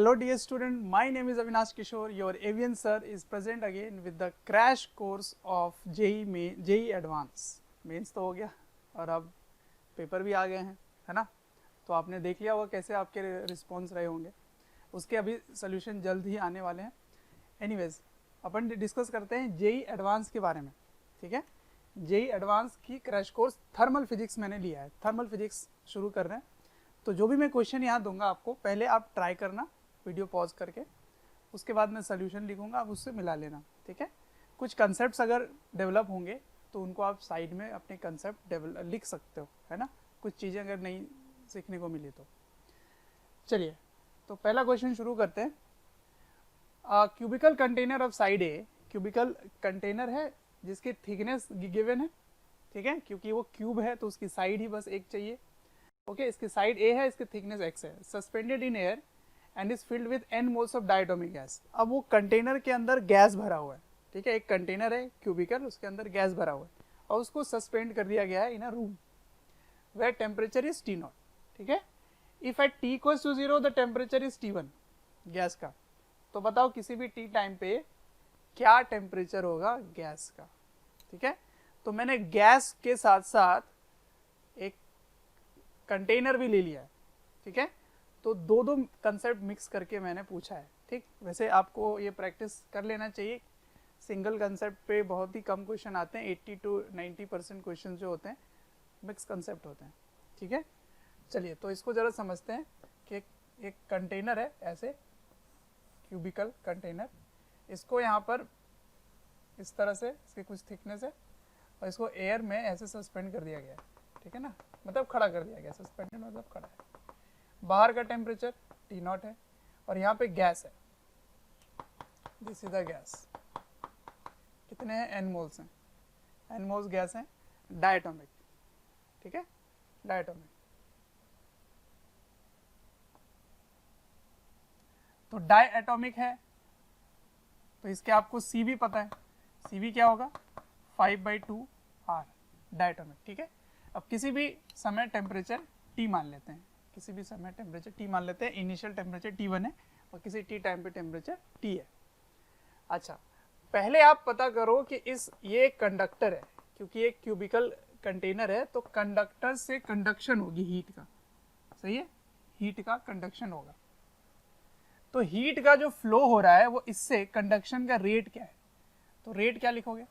Hello dear student, my name is Avinash Kishore. Your avian sir is present again with the crash course of JEE Advance. Mains तो हो गया और अब paper भी आ गए हैं, है ना। तो आपने देख लिया होगा कैसे आपके रिस्पॉन्स रहे होंगे, उसके अभी सोल्यूशन जल्द ही आने वाले हैं। एनीवेज अपन डिस्कस करते हैं JEE एडवांस के बारे में, ठीक है। JEE एडवांस की क्रैश कोर्स थर्मल फिजिक्स मैंने लिया है, थर्मल फिजिक्स शुरू कर रहे हैं। तो जो भी मैं क्वेश्चन यहाँ दूंगा आपको, पहले आप ट्राई करना वीडियो पॉज करके, उसके बाद मैं सोल्यूशन लिखूंगा, आप उससे मिला लेना, ठीक है। कुछ कंसेप्ट्स अगर डेवलप होंगे तो उनको आप साइड में अपने कंसेप्ट लिख सकते हो, है ना। कुछ चीज़ें अगर नहीं सीखने को मिली तो चलिए, तो पहला क्वेश्चन शुरू करते हैं। Cubical container of side a, cubical container है जिसकी थिकनेस गिवन है, ठीक है, क्योंकि वो क्यूब है तो उसकी साइड ही बस एक चाहिए। ओके, इसकी साइड ए है, इसकी थिकनेस x है। Suspended in air and is filled with n moles of diatomic gas. अब वो कंटेनर के अंदर गैस भरा हुआ है, ठीक है, एक कंटेनर है क्यूबिकल, उसके अंदर गैस भरा हुआ है और उसको सस्पेंड कर दिया गया है in a room where temperature is T0, ठीक है। If at T equals to 0 the temperature is T1 gas का, तो बताओ किसी भी T टाइम पे क्या टेम्परेचर होगा गैस का, ठीक है। तो मैंने गैस के साथ साथ एक कंटेनर भी ले लिया है, ठीक है। तो दो दो कंसेप्ट मिक्स करके मैंने पूछा है, ठीक। वैसे आपको ये प्रैक्टिस कर लेना चाहिए, सिंगल कंसेप्ट पे बहुत ही कम क्वेश्चन आते हैं, 80 to 90% क्वेश्चन जो होते हैं मिक्स कंसेप्ट होते हैं, ठीक है। चलिए, तो इसको ज़रा समझते हैं कि एक कंटेनर है, ऐसे क्यूबिकल कंटेनर, इसको यहाँ पर इस तरह से इसकी कुछ थिकनेस है और इसको एयर में ऐसे सस्पेंड कर दिया गया है, ठीक है ना, मतलब खड़ा कर दिया गया, सस्पेंडेड मतलब खड़ा है। बाहर का टेम्परेचर T0 है और यहाँ पे गैस है, दिस इज द गैस। कितने हैं? n मोल्स हैं, n मोल्स गैस हैं, डायटोमिक, ठीक है, डायटोमिक। तो डायटोमिक है तो इसके आपको C भी पता है, C भी क्या होगा 5/2 R डायटोमिक, ठीक है। अब किसी भी समय टेम्परेचर T मान लेते हैं, किसी भी समय टेम्परेचर T मान लेते हैं, इनिशियल टेम्परेचर T1 है और किसी T टाइम पे टेम्परेचर T है। अच्छा, पहले आप पता करो कि ये कंडक्टर है, क्योंकि ये क्यूबिकल कंटेनर है तो कंडक्टर से कंडक्शन होगी हीट का, सही है, हीट का कंडक्शन होगा। तो हीट का जो फ्लो हो रहा है वो इससे कंडक्शन का रेट क्या है, तो रेट क्या लिखोगे,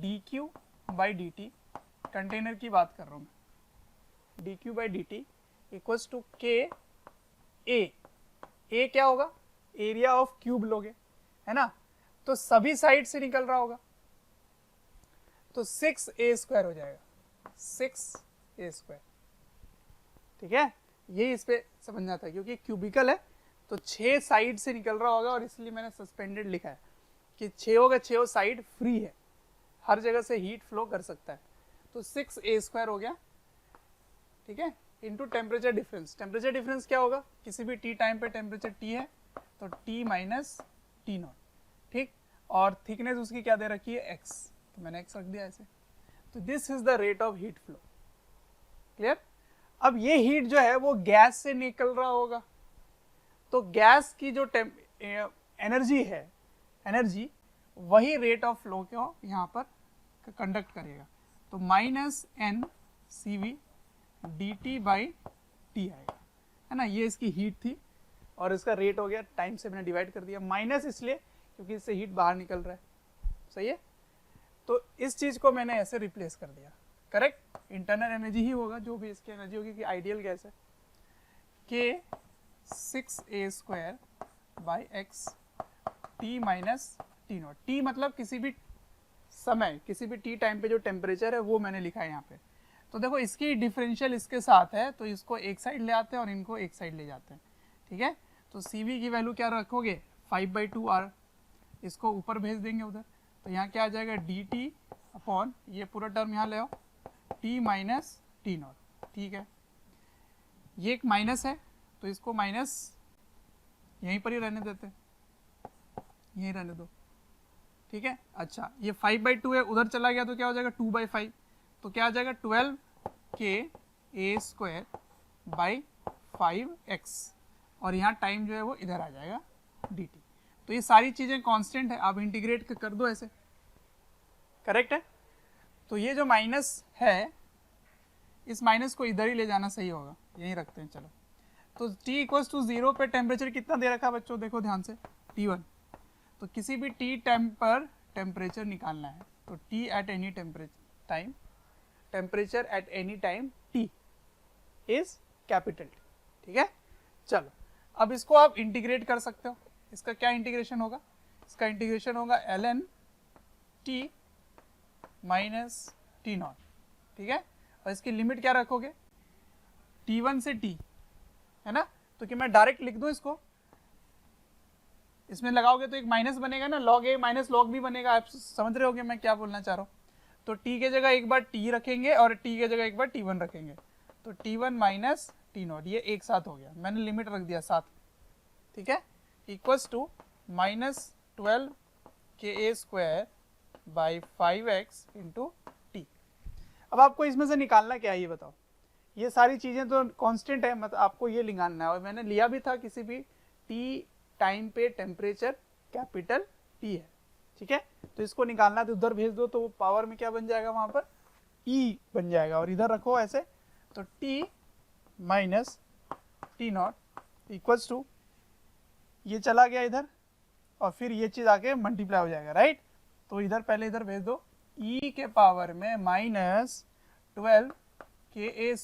dq/dt, कंटेनर की बात कर रहा हूँ मैं, dq/dt equals to k a क्या होगा, एरिया ऑफ क्यूब लोगे, है ना, तो सभी साइड से निकल रहा होगा तो 6a² हो जाएगा, 6a², ठीक है। ये इस पे समझना था, क्योंकि क्यूबिकल है तो 6 साइड से निकल रहा होगा और इसलिए मैंने सस्पेंडेड लिखा है कि 6 का 6 साइड फ्री है, हर जगह से हीट फ्लो कर सकता है, तो 6a² हो गया, ठीक है, into temperature difference. Temperature difference क्या होगा, किसी भी T टाइम पे टेम्परेचर T है तो T माइनस T0, ठीक, और थिकनेस उसकी क्या दे रखी है x, तो मैंने x रख दिया ऐसे। तो this is the rate of heat flow, clear. अब ये हीट जो है वो गैस से निकल रहा होगा, तो गैस की जो एनर्जी है, एनर्जी वही रेट ऑफ फ्लो को यहाँ पर कंडक्ट करेगा, तो -n CV dt/T आएगा, है ना। ये इसकी हीट थी और इसका रेट हो गया, टाइम से मैंने डिवाइड कर दिया, माइनस इसलिए क्योंकि इससे हीट बाहर निकल रहा है, सही है। तो इस चीज को मैंने ऐसे रिप्लेस कर दिया, करेक्ट, इंटरनल एनर्जी ही होगा जो भी इसकी एनर्जी होगी, कि आइडियल गैस है, k 6a²/x T minus T0, T मतलब किसी भी समय, किसी भी T टाइम पे जो टेम्परेचर है वो मैंने लिखा है यहाँ पे। तो देखो इसकी डिफरेंशियल इसके साथ है तो इसको एक साइड ले आते हैं और इनको एक साइड ले जाते हैं, ठीक है। तो CV की वैल्यू क्या रखोगे 5/2 R, इसको ऊपर भेज देंगे उधर, तो यहाँ क्या आ जाएगा dt अपॉन ये पूरा टर्म यहाँ ले आओ T माइनस T0, ठीक है। ये एक माइनस है तो इसको माइनस यहीं पर ही रहने देते हैं, यहीं रहने दो, ठीक है। अच्छा, ये 5/2 है, उधर चला गया तो क्या हो जाएगा 2/5, तो क्या आ जाएगा 12 k a² by 5x और यहाँ टाइम जो है वो इधर आ जाएगा dt। तो ये सारी चीज़ें कांस्टेंट है, आप इंटीग्रेट कर दो ऐसे, करेक्ट है। तो ये जो माइनस है, इस माइनस को इधर ही ले जाना सही होगा, यहीं रखते हैं चलो। तो t इक्वल्स टू 0 पे टेम्परेचर कितना दे रखा है बच्चों, देखो ध्यान से, T1। तो किसी भी t टेम्प पर टेम्परेचर निकालना है, तो t at any temperature at any time t is capital T, ठीक है। चलो अब इसको आप इंटीग्रेट कर सकते हो। इसका क्या इंटीग्रेशन होगा, इसका इंटीग्रेशन होगा ln t माइनस T0, ठीक है। और इसकी लिमिट क्या रखोगे, T1 से T, है ना। तो कि मैं डायरेक्ट लिख दूं इसको, इसमें लगाओगे तो एक माइनस बनेगा ना, log a minus log b बनेगा, आप समझ रहे होगे मैं क्या बोलना चाह रहा हूँ। तो t के जगह एक बार t रखेंगे और t के जगह एक बार T1 रखेंगे, तो T1 माइनस T0, ये एक साथ हो गया, मैंने लिमिट रख दिया साथ, ठीक है, equals to minus 12 ka square by 5x into t. अब आपको इसमें से निकालना क्या है ये बताओ। ये सारी चीज़ें तो कांस्टेंट है, मतलब आपको ये निकालना है, और मैंने लिया भी था किसी भी t टाइम पे टेम्परेचर कैपिटल T है, ठीक है। तो इसको निकालना, तो उधर भेज दो, तो वो पावर में क्या बन जाएगा, वहाँ पर E बन जाएगा, और इधर रखो ऐसे, तो T minus T0 equals to, ये चला गया इधर, और फिर ये चीज़ आके मल्टीप्लाई हो जाएगा, राइट। तो इधर पहले इधर भेज दो, e के पावर में minus 12 ka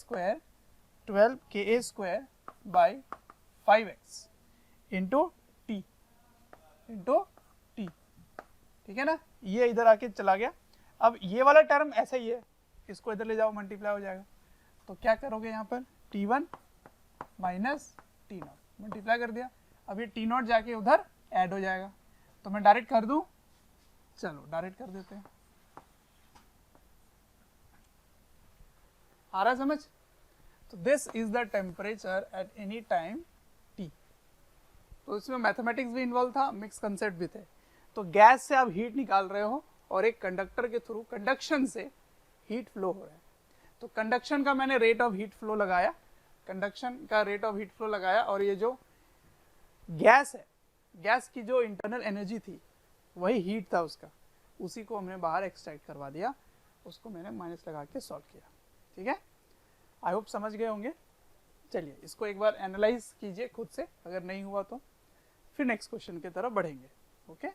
square by 5x into T, ठीक है ना। ये इधर आके चला गया। अब ये वाला टर्म ऐसा ही है, इसको इधर ले जाओ, मल्टीप्लाई हो जाएगा। तो क्या करोगे यहाँ पर, T1 माइनस T0, मल्टीप्लाई कर दिया। अब ये T0 जाके उधर ऐड हो जाएगा, तो मैं डायरेक्ट कर दूं, चलो डायरेक्ट कर देते हैं, आ रहा समझ। तो this is the temperature at any time T। तो इसमें मैथमेटिक्स भी इन्वॉल्व था, मिक्स कंसेप्ट भी थे। तो गैस से आप हीट निकाल रहे हो और एक कंडक्टर के थ्रू कंडक्शन से हीट फ्लो हो रहा है। तो कंडक्शन का मैंने रेट ऑफ हीट फ्लो लगाया, कंडक्शन का रेट ऑफ हीट फ्लो लगाया, और ये जो गैस है, गैस की जो इंटरनल एनर्जी थी वही हीट था उसका, उसी को हमने बाहर एक्सट्रैक्ट करवा दिया, उसको मैंने माइनस लगा के सॉल्व किया, ठीक है। आई होप समझ गए होंगे। चलिए इसको एक बार एनालाइज कीजिए खुद से, अगर नहीं हुआ तो फिर नेक्स्ट क्वेश्चन की तरफ बढ़ेंगे, ओके।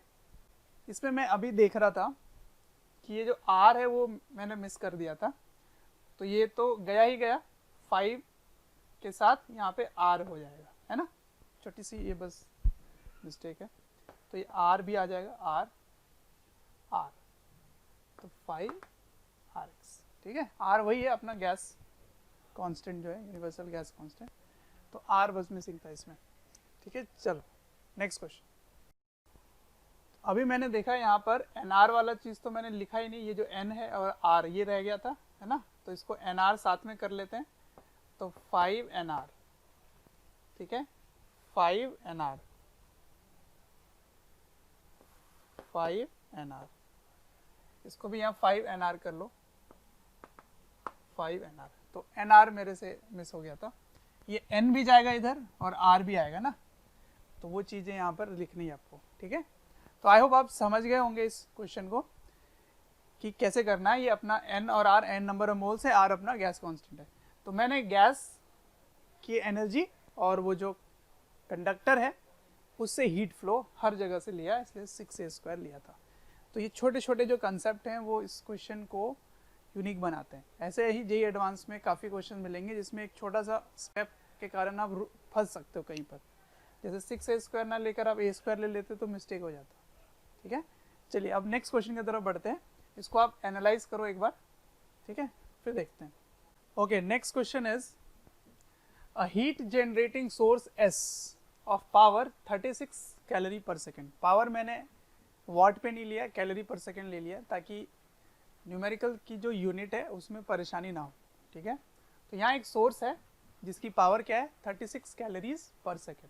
इसमें मैं अभी देख रहा था कि ये जो R है वो मैंने मिस कर दिया था, तो ये तो गया ही गया, 5 के साथ यहाँ पे R हो जाएगा, है ना, छोटी सी ये बस मिस्टेक है। तो ये R भी आ जाएगा, R, तो 5RX, ठीक है। R वही है अपना गैस कांस्टेंट जो है, यूनिवर्सल गैस कांस्टेंट, तो R बस मिसिंग था इसमें, ठीक है। चलो नेक्स्ट क्वेश्चन। अभी मैंने देखा यहाँ पर NR वाला चीज़ तो मैंने लिखा ही नहीं, ये जो N है और R ये रह गया था, है ना। तो इसको NR साथ में कर लेते हैं, तो 5NR, ठीक है, 5NR, इसको भी यहाँ 5NR कर लो, 5NR। तो NR मेरे से मिस हो गया था, ये N भी जाएगा इधर और R भी आएगा ना, तो वो चीज़ें यहाँ पर लिखनी है आपको, ठीक है। तो आई होप आप समझ गए होंगे इस क्वेश्चन को कि कैसे करना है। ये अपना N और R, N number of moles है, R अपना गैस कांस्टेंट है। तो मैंने गैस की एनर्जी और वो जो कंडक्टर है उससे हीट फ्लो हर जगह से लिया, इसलिए 6a² लिया था। तो ये छोटे छोटे जो कंसेप्ट हैं वो इस क्वेश्चन को यूनिक बनाते हैं। ऐसे ही जेईई एडवांस में काफ़ी क्वेश्चन मिलेंगे जिसमें एक छोटा सा स्टेप के कारण आप फंस सकते हो कहीं पर, जैसे 6a² ना लेकर आप a² ले लेते तो मिस्टेक हो जाता, ठीक है। चलिए अब नेक्स्ट क्वेश्चन की तरफ बढ़ते हैं, इसको आप एनालाइज करो एक बार, ठीक है, फिर देखते हैं। Okay, next question is a heat generating source S of power 36 calorie per second. Power मैंने वाट पे नहीं लिया, कैलोरी पर सेकेंड ले लिया, ताकि न्यूमेरिकल की जो यूनिट है उसमें परेशानी ना हो, ठीक है। तो यहाँ एक सोर्स है जिसकी पावर क्या है, 36 कैलोरीज पर second,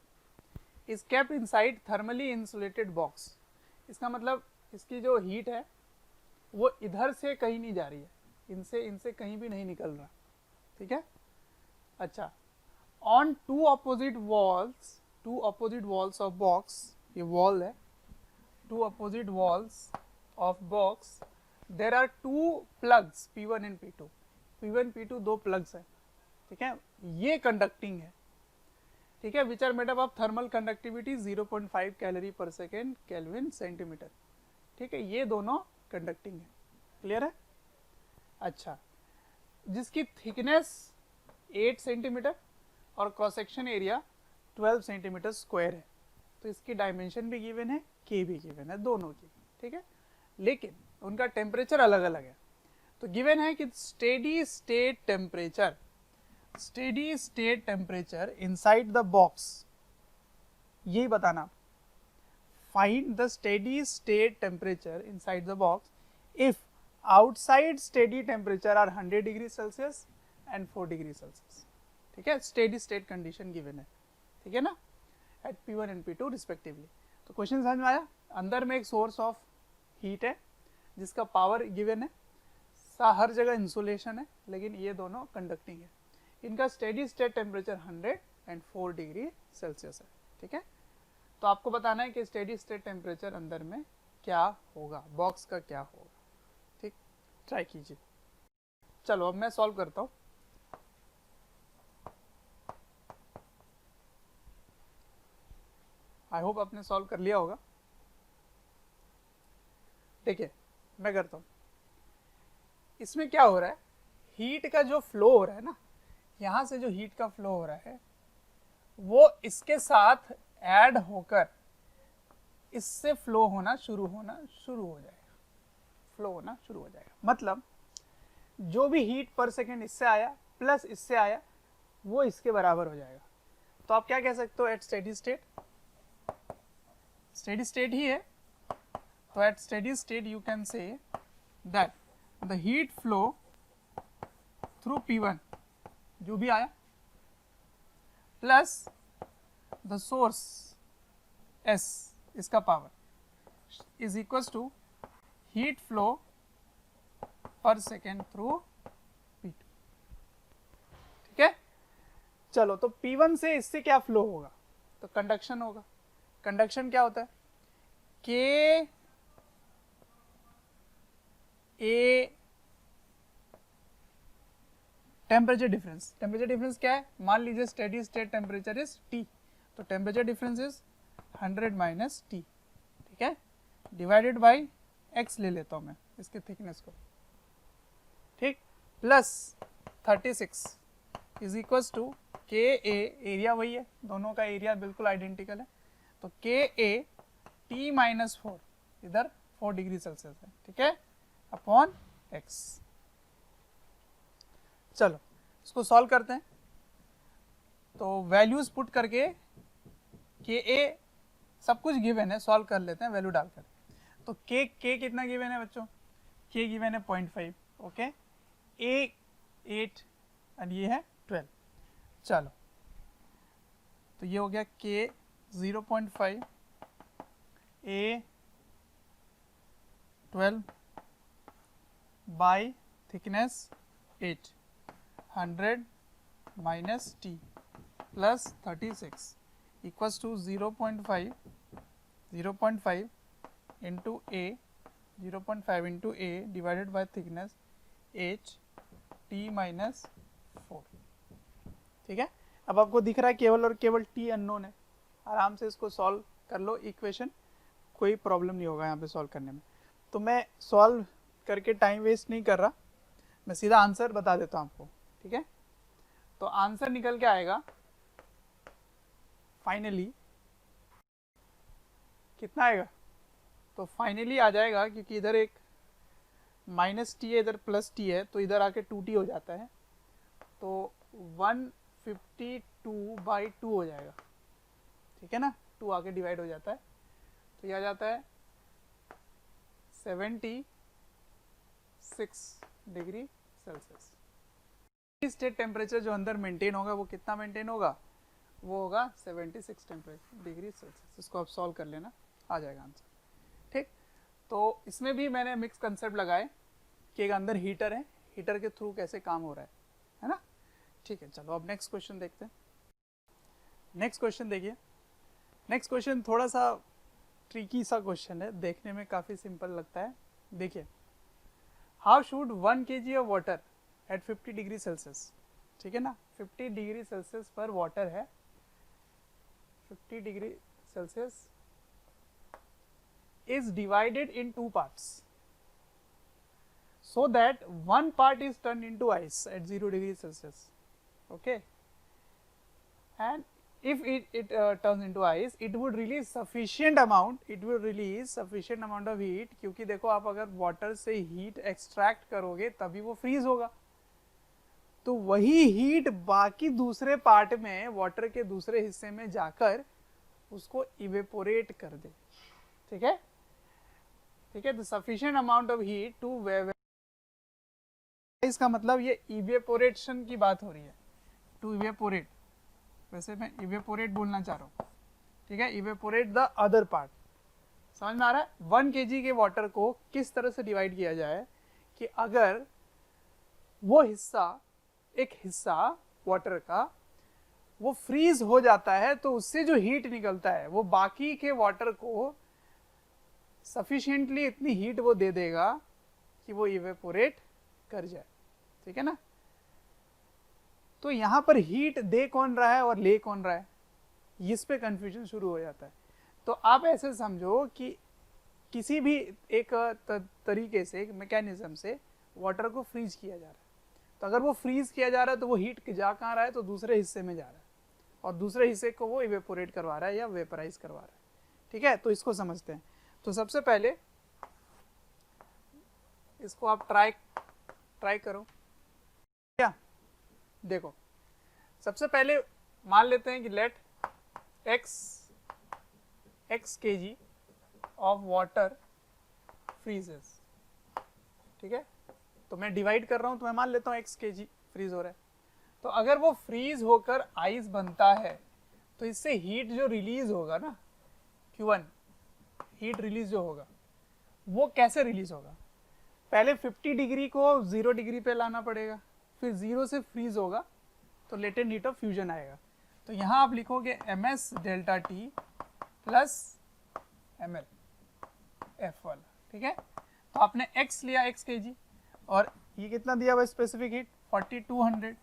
is kept inside thermally insulated box. इसका मतलब इसकी जो हीट है वो इधर से कहीं नहीं जा रही है, इनसे कहीं भी नहीं निकल रहा, ठीक है। अच्छा, on two opposite walls two opposite walls of box, ये वॉल है, two opposite walls of box there are two plugs P1 and P2, P1 P2 दो प्लग्स है, ठीक है, ये कंडक्टिंग है, ठीक है, which are made up of thermal conductivity 0.5 calorie per second kelvin centimetre, ठीक है, ये दोनों कंडक्टिंग है, क्लियर है। अच्छा, जिसकी थिकनेस 8 सेंटीमीटर और cross section area 12 centimetre square है, तो इसकी डायमेंशन भी गिवन है, के भी गिवन है, दोनों की, ठीक है, लेकिन उनका टेम्परेचर अलग अलग है। तो गिवन है कि steady state temperature, steady state temperature inside the box, यही बताना, find the steady state temperature inside the box if outside steady temperature are 100 degree Celsius and 4 degree Celsius, ठीक है, स्टेडी स्टेट कंडीशन गिवन है, ठीक है ना, at P1 and P2 respectively. तो question समझ में आया, अंदर में एक सोर्स ऑफ हीट है जिसका पावर गिवन है, हर जगह इंसुलेशन है, लेकिन ये दोनों कंडक्टिंग है, इनका steady state temperature 100 and 4 degree Celsius है, ठीक है। तो आपको बताना है कि स्टेडी स्टेट टेम्परेचर अंदर में क्या होगा, बॉक्स का क्या होगा, ठीक, ट्राई कीजिए। चलो अब मैं सॉल्व करता हूँ। आई होप आपने सॉल्व कर लिया होगा। देखिए मैं करता हूँ, इसमें क्या हो रहा है, हीट का जो फ्लो हो रहा है ना, यहाँ से जो हीट का फ्लो हो रहा है वो इसके साथ ऐड होकर इससे फ्लो होना शुरू हो जाएगा, फ्लो होना शुरू हो जाएगा, मतलब जो भी हीट पर सेकेंड इससे आया प्लस इससे आया वो इसके बराबर हो जाएगा। तो आप क्या कह सकते हो, at steady state, steady state ही है, तो at steady state you can say that the heat flow through P1 जो भी आया प्लस द सोर्स S इसका power is equal to heat flow per second through P2, ठीक है। चलो तो P1 से इससे क्या फ्लो होगा, तो कंडक्शन होगा। कंडक्शन क्या होता है, K A temperature difference, temperature difference क्या है, मान लीजिए steady state temperature is T, तो temperature difference is 100 minus T, ठीक है, डिवाइडेड बाई x ले लेता हूँ मैं इसके थिकनेस को, ठीक, प्लस 36 इज इक्वल्स टू के ए, एरिया वही है, दोनों का एरिया बिल्कुल आइडेंटिकल है, तो के ए टी माइनस 4, इधर 4 डिग्री सेल्सियस है, ठीक है, अपॉन x। चलो इसको सॉल्व करते हैं, तो वैल्यूज पुट करके के ए सब कुछ गिवन है, सॉल्व कर लेते हैं वैल्यू डालकर। तो के कितना गिवन है बच्चों, के गिवन है 0.5, ओके, ए 8 और ये है 12। चलो तो ये हो गया के 0.5, A 12 by thickness 8, 100 minus T plus 36 equals to 0.5 into A, 0.5 into A divided by thickness 8 T minus 4, ठीक है। अब आपको दिख रहा है केवल और केवल टी अननोन है, आराम से इसको सॉल्व कर लो इक्वेशन, कोई प्रॉब्लम नहीं होगा यहाँ पे सॉल्व करने में। तो मैं सॉल्व करके टाइम वेस्ट नहीं कर रहा, मैं सीधा आंसर बता देता हूँ आपको, ठीक है। तो आंसर निकल के आएगा फाइनली, कितना आएगा, तो फाइनली आ जाएगा, क्योंकि इधर एक माइनस टी है इधर प्लस टी है, तो इधर आके 2t हो जाता है, तो 152/2 हो जाएगा, ठीक है ना, 2 आके डिवाइड हो जाता है, तो यह आ जाता है 76 डिग्री सेल्सियस। स्टेट टेम्परेचर जो अंदर मेंटेन होगा वो कितना मेंटेन होगा, वो होगा 76 डिग्री सेल्सियस। इसको आप सॉल्व कर लेना, आ जाएगा आंसर, ठीक। तो इसमें भी मैंने मिक्स कंसेप्ट लगाए कि एक अंदर हीटर है, हीटर के थ्रू कैसे काम हो रहा है ना, ठीक है। चलो अब नेक्स्ट क्वेश्चन देखते हैं। नेक्स्ट क्वेश्चन देखिए, नेक्स्ट क्वेश्चन थोड़ा सा ट्रिकी सा क्वेश्चन है, देखने में काफ़ी सिंपल लगता है। देखिए, how should 1 kg of water at 50 degree Celsius, ठीक है ना, 50 डिग्री सेल्सियस पर वाटर है, 50 degree Celsius is divided in 2 parts so that 1 part is turned into ice at 0 degree Celsius, okay, and if it turns into ice, it would release sufficient amount of heat, क्योंकि देखो आप अगर water से heat extract करोगे तभी वो freeze होगा, तो वही हीट बाकी दूसरे पार्ट में, वाटर के दूसरे हिस्से में जाकर उसको इवेपोरेट कर दे, ठीक है, ठीक है। तो sufficient amount of heat to इसका मतलब ये इवेपोरेशन की बात हो रही है, टू इवेपोरेट, वैसे मैं इवेपोरेट बोलना चाह रहा हूँ, ठीक है, इवेपोरेट द अदर पार्ट। समझ में आ रहा है? 1 kg के वाटर को किस तरह से डिवाइड किया जाए कि अगर वो हिस्सा, एक हिस्सा वाटर का वो फ्रीज हो जाता है तो उससे जो हीट निकलता है वो बाकी के वाटर को सफिशिएंटली इतनी हीट वो दे देगा कि वो इवेपोरेट कर जाए, ठीक है ना। तो यहां पर हीट दे कौन रहा है और ले कौन रहा है, इस पे कंफ्यूजन शुरू हो जाता है। तो आप ऐसे समझो कि किसी भी एक तरीके से, एक मैकेनिज्म से वाटर को फ्रीज किया जा रहा है, तो अगर वो फ्रीज किया जा रहा है तो वो हीट जा कहाँ रहा है, तो दूसरे हिस्से में जा रहा है और दूसरे हिस्से को वो इवेपोरेट करवा रहा है या वेपराइज करवा रहा है, ठीक है। तो इसको समझते हैं। तो सबसे पहले इसको आप ट्राई करो क्या, देखो सबसे पहले मान लेते हैं कि let x kg of water freezes, ठीक है, तो मैं डिवाइड कर रहा हूं तो मैं मान लेता हूं x kg फ्रीज हो रहा है। तो अगर वो फ्रीज होकर आइस बनता है तो इससे हीट जो रिलीज होगा ना, Q1 हीट रिलीज जो होगा वो कैसे रिलीज होगा, पहले 50 डिग्री को 0 डिग्री पे लाना पड़ेगा, फिर 0 से फ्रीज होगा तो लेटेंट हीट ऑफ फ्यूजन आएगा। तो यहाँ आप लिखोगे ms delta T plus ml f वाला, ठीक है। तो आपने x लिया x kg और ये कितना दिया हुआ स्पेसिफिक हीट 4200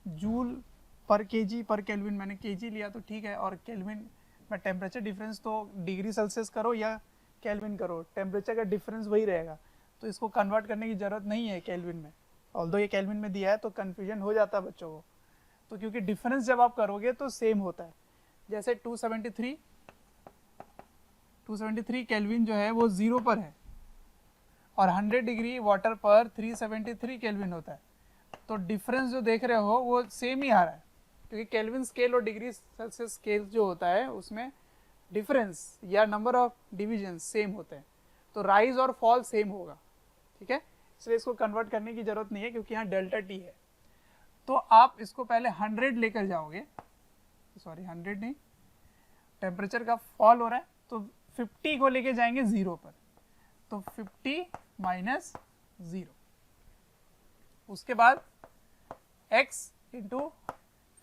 जूल पर केजी पर केल्विन, मैंने केजी लिया तो ठीक है, और केल्विन में टेम्परेचर डिफरेंस तो डिग्री सेल्सियस करो या केल्विन करो, टेम्परेचर का डिफरेंस वही रहेगा, तो इसको कन्वर्ट करने की ज़रूरत नहीं है केल्विन में, ऑल्दो ये केल्विन में दिया है तो कन्फ्यूजन हो जाता है बच्चों को, तो क्योंकि डिफरेंस जब आप करोगे तो सेम होता है। जैसे 273 केल्विन जो है वो 0 पर है और 100 डिग्री वाटर पर 373 केल्विन होता है, तो डिफरेंस जो देख रहे हो वो सेम ही आ रहा है, क्योंकि केल्विन स्केल और डिग्री सेल्सियस स्केल जो होता है उसमें डिफरेंस या नंबर ऑफ डिवीजन सेम होते हैं, तो राइज और फॉल सेम होगा, ठीक है। इसलिए इसको कन्वर्ट करने की जरूरत नहीं है क्योंकि यहाँ डेल्टा टी है। तो आप इसको पहले 100 लेकर जाओगे, सॉरी 100 नहीं, टेम्परेचर का फॉल हो रहा है तो 50 को लेके जाएंगे 0 पर, तो 50 माइनस 0, उसके बाद x इंटू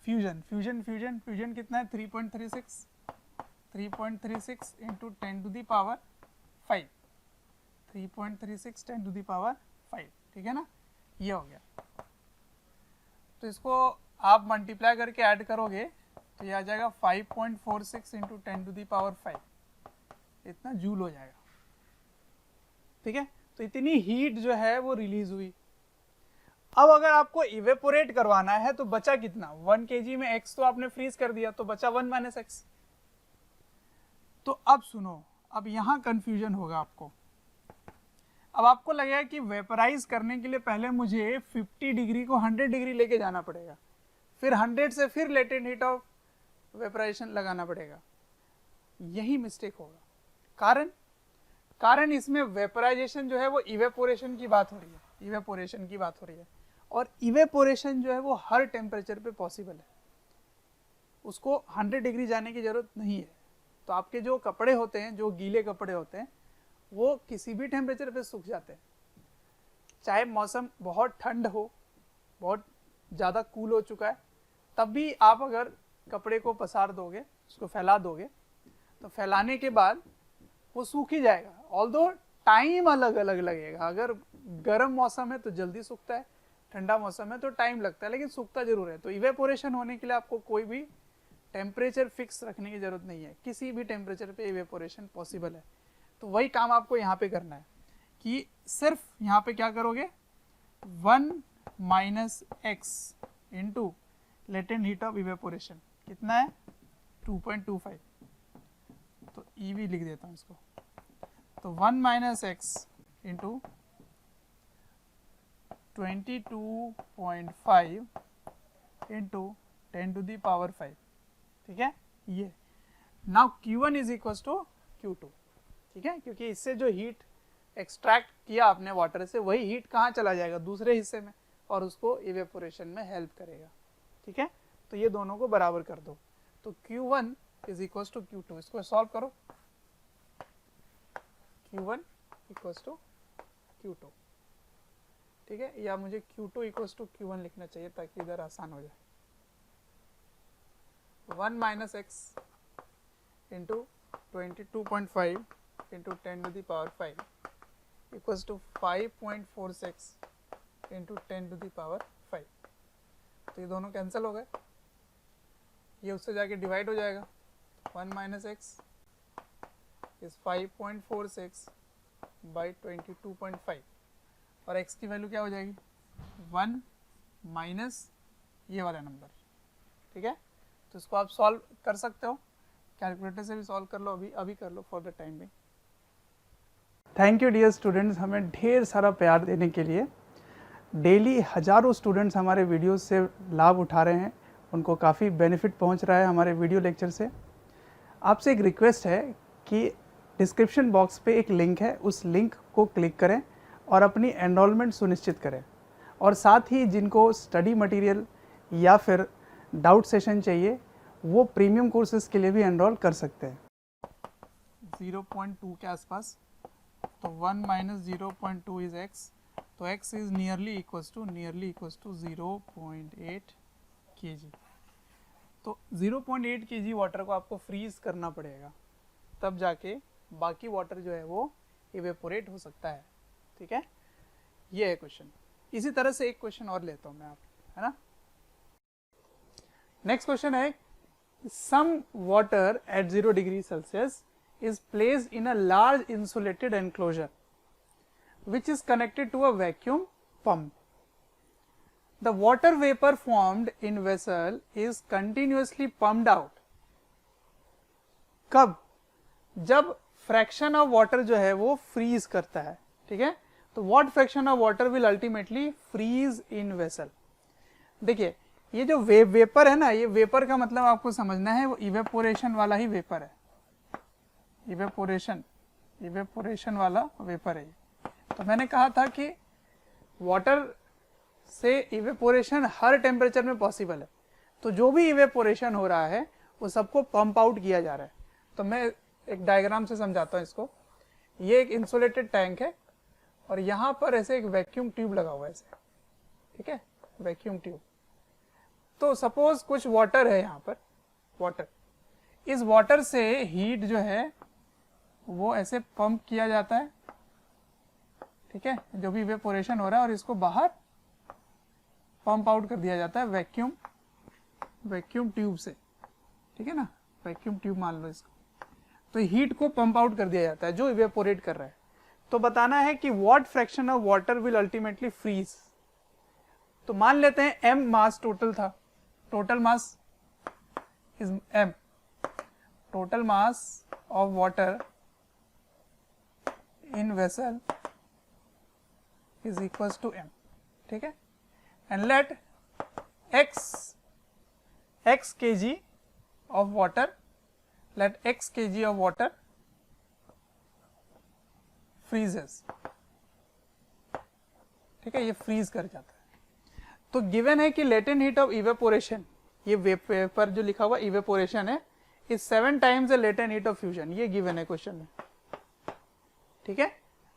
फ्यूजन कितना है 3.36 into 10 to the power 5, 3.36 10 to the power 5, ठीक है ना, ये हो गया। तो इसको आप मल्टीप्लाई करके ऐड करोगे तो ये आ जाएगा 5.46 इंटू 10 टू दी पावर 5, इतना जूल हो जाएगा, ठीक है। तो इतनी हीट जो है वो रिलीज हुई। अब अगर आपको इवेपोरेट करवाना है तो बचा कितना, 1 kg में x तो आपने फ्रीज कर दिया तो बचा 1 माइनस एक्स। तो अब सुनो, अब यहां कंफ्यूजन होगा आपको। अब आपको लगेगा कि वेपराइज करने के लिए पहले मुझे 50 डिग्री को 100 डिग्री लेके जाना पड़ेगा, फिर 100 से फिर लेटेंट हीट ऑफ वेपराइजेशन लगाना पड़ेगा। यही मिस्टेक होगा। कारण इसमें वेपराइजेशन जो है वो इवेपोरेशन की बात हो रही है, इवेपोरेशन की बात हो रही है, और इवेपोरेशन जो है वो हर टेम्परेचर पे पॉसिबल है, उसको 100 डिग्री जाने की जरूरत नहीं है। तो आपके जो कपड़े होते हैं, जो गीले कपड़े होते हैं, वो किसी भी टेम्परेचर पे सूख जाते हैं, चाहे मौसम बहुत ठंड हो, बहुत ज़्यादा कूल हो चुका है, तब भी आप अगर कपड़े को पसार दोगे, उसको फैला दोगे, तो फैलाने के बाद वो सूख ही जाएगा, ऑल्दो टाइम अलग अलग लगेगा। अगर गर्म मौसम है तो जल्दी सूखता है, ठंडा मौसम है तो टाइम लगता है, लेकिन सूखता जरूर है। तो इवेपोरेशन होने के लिए आपको कोई भी टेम्परेचर फिक्स रखने की जरूरत नहीं है, किसी भी टेम्परेचर पे इवेपोरेशन पॉसिबल है। तो वही काम आपको यहाँ पे करना है कि सिर्फ यहाँ पे क्या करोगे, 1 minus X into latent heat of evaporation कितना है 2.25, तो ई भी लिख देता हूँ इसको। तो 1 minus X into 22.5 into 10 to the power 5, ठीक है। ये now Q1 is equal to Q2, ठीक है, क्योंकि इससे जो हीट एक्सट्रैक्ट किया आपने वाटर से, वही हीट कहाँ चला जाएगा, दूसरे हिस्से में, और उसको इवेपोरेशन में हेल्प करेगा, ठीक है। तो ये दोनों को बराबर कर दो, तो Q1 is equal to Q2, इसको सॉल्व करो। Q1 इक्वल टू Q2, ठीक है, या मुझे Q2 इक्वल टू Q1 लिखना चाहिए ताकि इधर आसान हो जाए। 1 minus X into 22.5 into 10 to the power 5 equals to 5.46 into 10 to the power 5। तो ये दोनों कैंसिल हो गए, ये उससे जाके डिवाइड हो जाएगा। 1 माइनस एक्स इज 5.46 बाई 22.5, और x की वैल्यू क्या हो जाएगी 1 माइनस ये वाला नंबर, ठीक है। तो इसको आप सॉल्व कर सकते हो, कैलकुलेटर से भी सॉल्व कर लो, अभी कर लो फॉर द टाइम भी। थैंक यू डियर स्टूडेंट्स, हमें ढेर सारा प्यार देने के लिए। डेली हज़ारों स्टूडेंट्स हमारे वीडियोस से लाभ उठा रहे हैं, उनको काफ़ी बेनिफिट पहुंच रहा है हमारे वीडियो लेक्चर से। आपसे एक रिक्वेस्ट है कि डिस्क्रिप्शन बॉक्स पे एक लिंक है, उस लिंक को क्लिक करें और अपनी एनरोलमेंट सुनिश्चित करें, और साथ ही जिनको स्टडी मटेरियल या फिर डाउट सेशन चाहिए वो प्रीमियम कोर्सेज के लिए भी एनरोल कर सकते हैं। 0.2 के आसपास, तो 1 माइनस 0.2 इज x, तो x is nearly equals to 0.8 kg। तो 0.8 kg वाटर को आपको फ्रीज करना पड़ेगा, तब जाके बाकी वाटर जो है वो इवेपोरेट हो सकता है, ठीक है। ये है क्वेश्चन। इसी तरह से एक क्वेश्चन और लेता हूँ मैं, आप है ना। नेक्स्ट क्वेश्चन है, some water at 0 degree Celsius is placed in a large insulated enclosure which is connected to a vacuum pump. The water vapor formed in vessel is continuously pumped out. कब? जब fraction of water जो है वो freeze करता है, ठीक है। तो what fraction of water will ultimately freeze in vessel. देखिए ये जो वेपर है ना, ये वेपर का मतलब आपको समझना है वो इवेपोरेशन वाला ही वेपर है, इवेपोरेशन वाला वेपर है। तो मैंने कहा था कि वाटर से इवेपोरेशन हर टेम्परेचर में पॉसिबल है, तो जो भी इवेपोरेशन हो रहा है वो सबको पंप आउट किया जा रहा है। तो मैं एक डायग्राम से समझाता हूँ इसको। ये एक इंसुलेटेड टैंक है और यहाँ पर ऐसे एक वैक्यूम ट्यूब लगा हुआ है ऐसे, ठीक है, वैक्यूम ट्यूब। तो सपोज कुछ वाटर है यहाँ पर, वाटर, इस वाटर से हीट जो है वो ऐसे पंप किया जाता है, ठीक है, जो भी इवेपोरेशन हो रहा है, और इसको बाहर पंप आउट कर दिया जाता है वैक्यूम ट्यूब से, ठीक है ना, वैक्यूम ट्यूब मान लो इसको। तो हीट को पंप आउट कर दिया जाता है जो इवेपोरेट कर रहा है। तो बताना है कि what fraction of water will ultimately freeze. तो मान लेते हैं m मास टोटल था, total mass is m, total mass of water in vessel is equals to m, ठीक है। And let x kg of water, let x kg of water freezes, ठीक है, ये फ्रीज कर जाता है। तो गिवन है कि लेटेंट हीट ऑफ इवेपोरेशन, ये वेपर जो लिखा हुआ इवेपोरेशन है, is 7 times the latent heat of fusion, ये गिवन है क्वेश्चन में, ठीक है।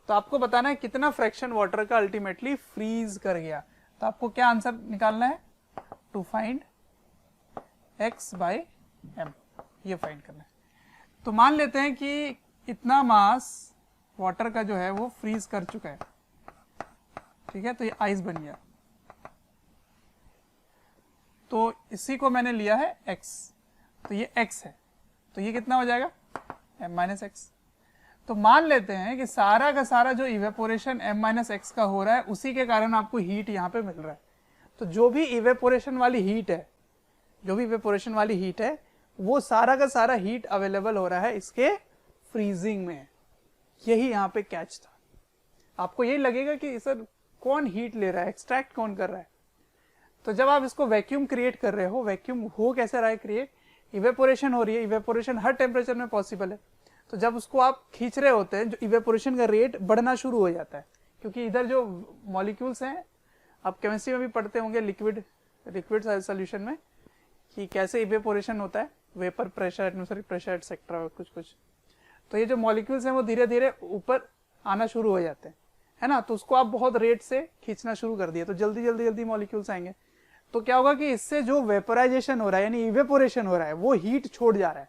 तो आपको बताना है कितना फ्रैक्शन वाटर का अल्टीमेटली फ्रीज कर गया। तो आपको क्या आंसर निकालना है, to find x by m, ये फाइंड करना है। तो मान लेते हैं कि इतना मास वाटर का जो है वो फ्रीज कर चुका है, ठीक है, तो ये आइस बन गया। तो इसी को मैंने लिया है x, तो ये x है, तो ये कितना हो जाएगा m माइनस एक्स। तो मान लेते हैं कि सारा का सारा जो इवेपोरेशन m माइनस एक्स का हो रहा है उसी के कारण आपको हीट यहाँ पे मिल रहा है। तो जो भी इवेपोरेशन वाली हीट है, जो भी इवेपोरेशन वाली हीट है, वो सारा का सारा हीट अवेलेबल हो रहा है इसके फ्रीजिंग में। यही यहाँ पे कैच था। आपको यही लगेगा कि सर कौन हीट ले रहा है, एक्सट्रैक्ट कौन कर रहा है। तो जब आप इसको वैक्यूम क्रिएट कर रहे हो, वैक्यूम हो कैसे रहा है क्रिएट, इवेपोरेशन हो रही है। इवेपोरेशन हर टेम्परेचर में पॉसिबल है। तो जब उसको आप खींच रहे होते हैं, जो इवेपोरेशन का रेट बढ़ना शुरू हो जाता है, क्योंकि इधर जो मॉलिक्यूल्स हैं, आप केमिस्ट्री में भी पढ़ते होंगे लिक्विड सॉल्यूशन में कि कैसे इवेपोरेशन होता है, vapour pressure, atmospheric pressure etcetera कुछ। तो ये जो मॉलिक्यूल्स हैं वो धीरे धीरे ऊपर आना शुरू हो जाते हैं, है ना। तो उसको आप बहुत रेट से खींचना शुरू कर दिए तो जल्दी जल्दी जल्दी मॉलिक्यूल्स आएंगे। तो क्या होगा कि इससे जो वेपराइजेशन हो रहा है, यानी इवेपोरेशन हो रहा है, वो हीट छोड़ जा रहा है।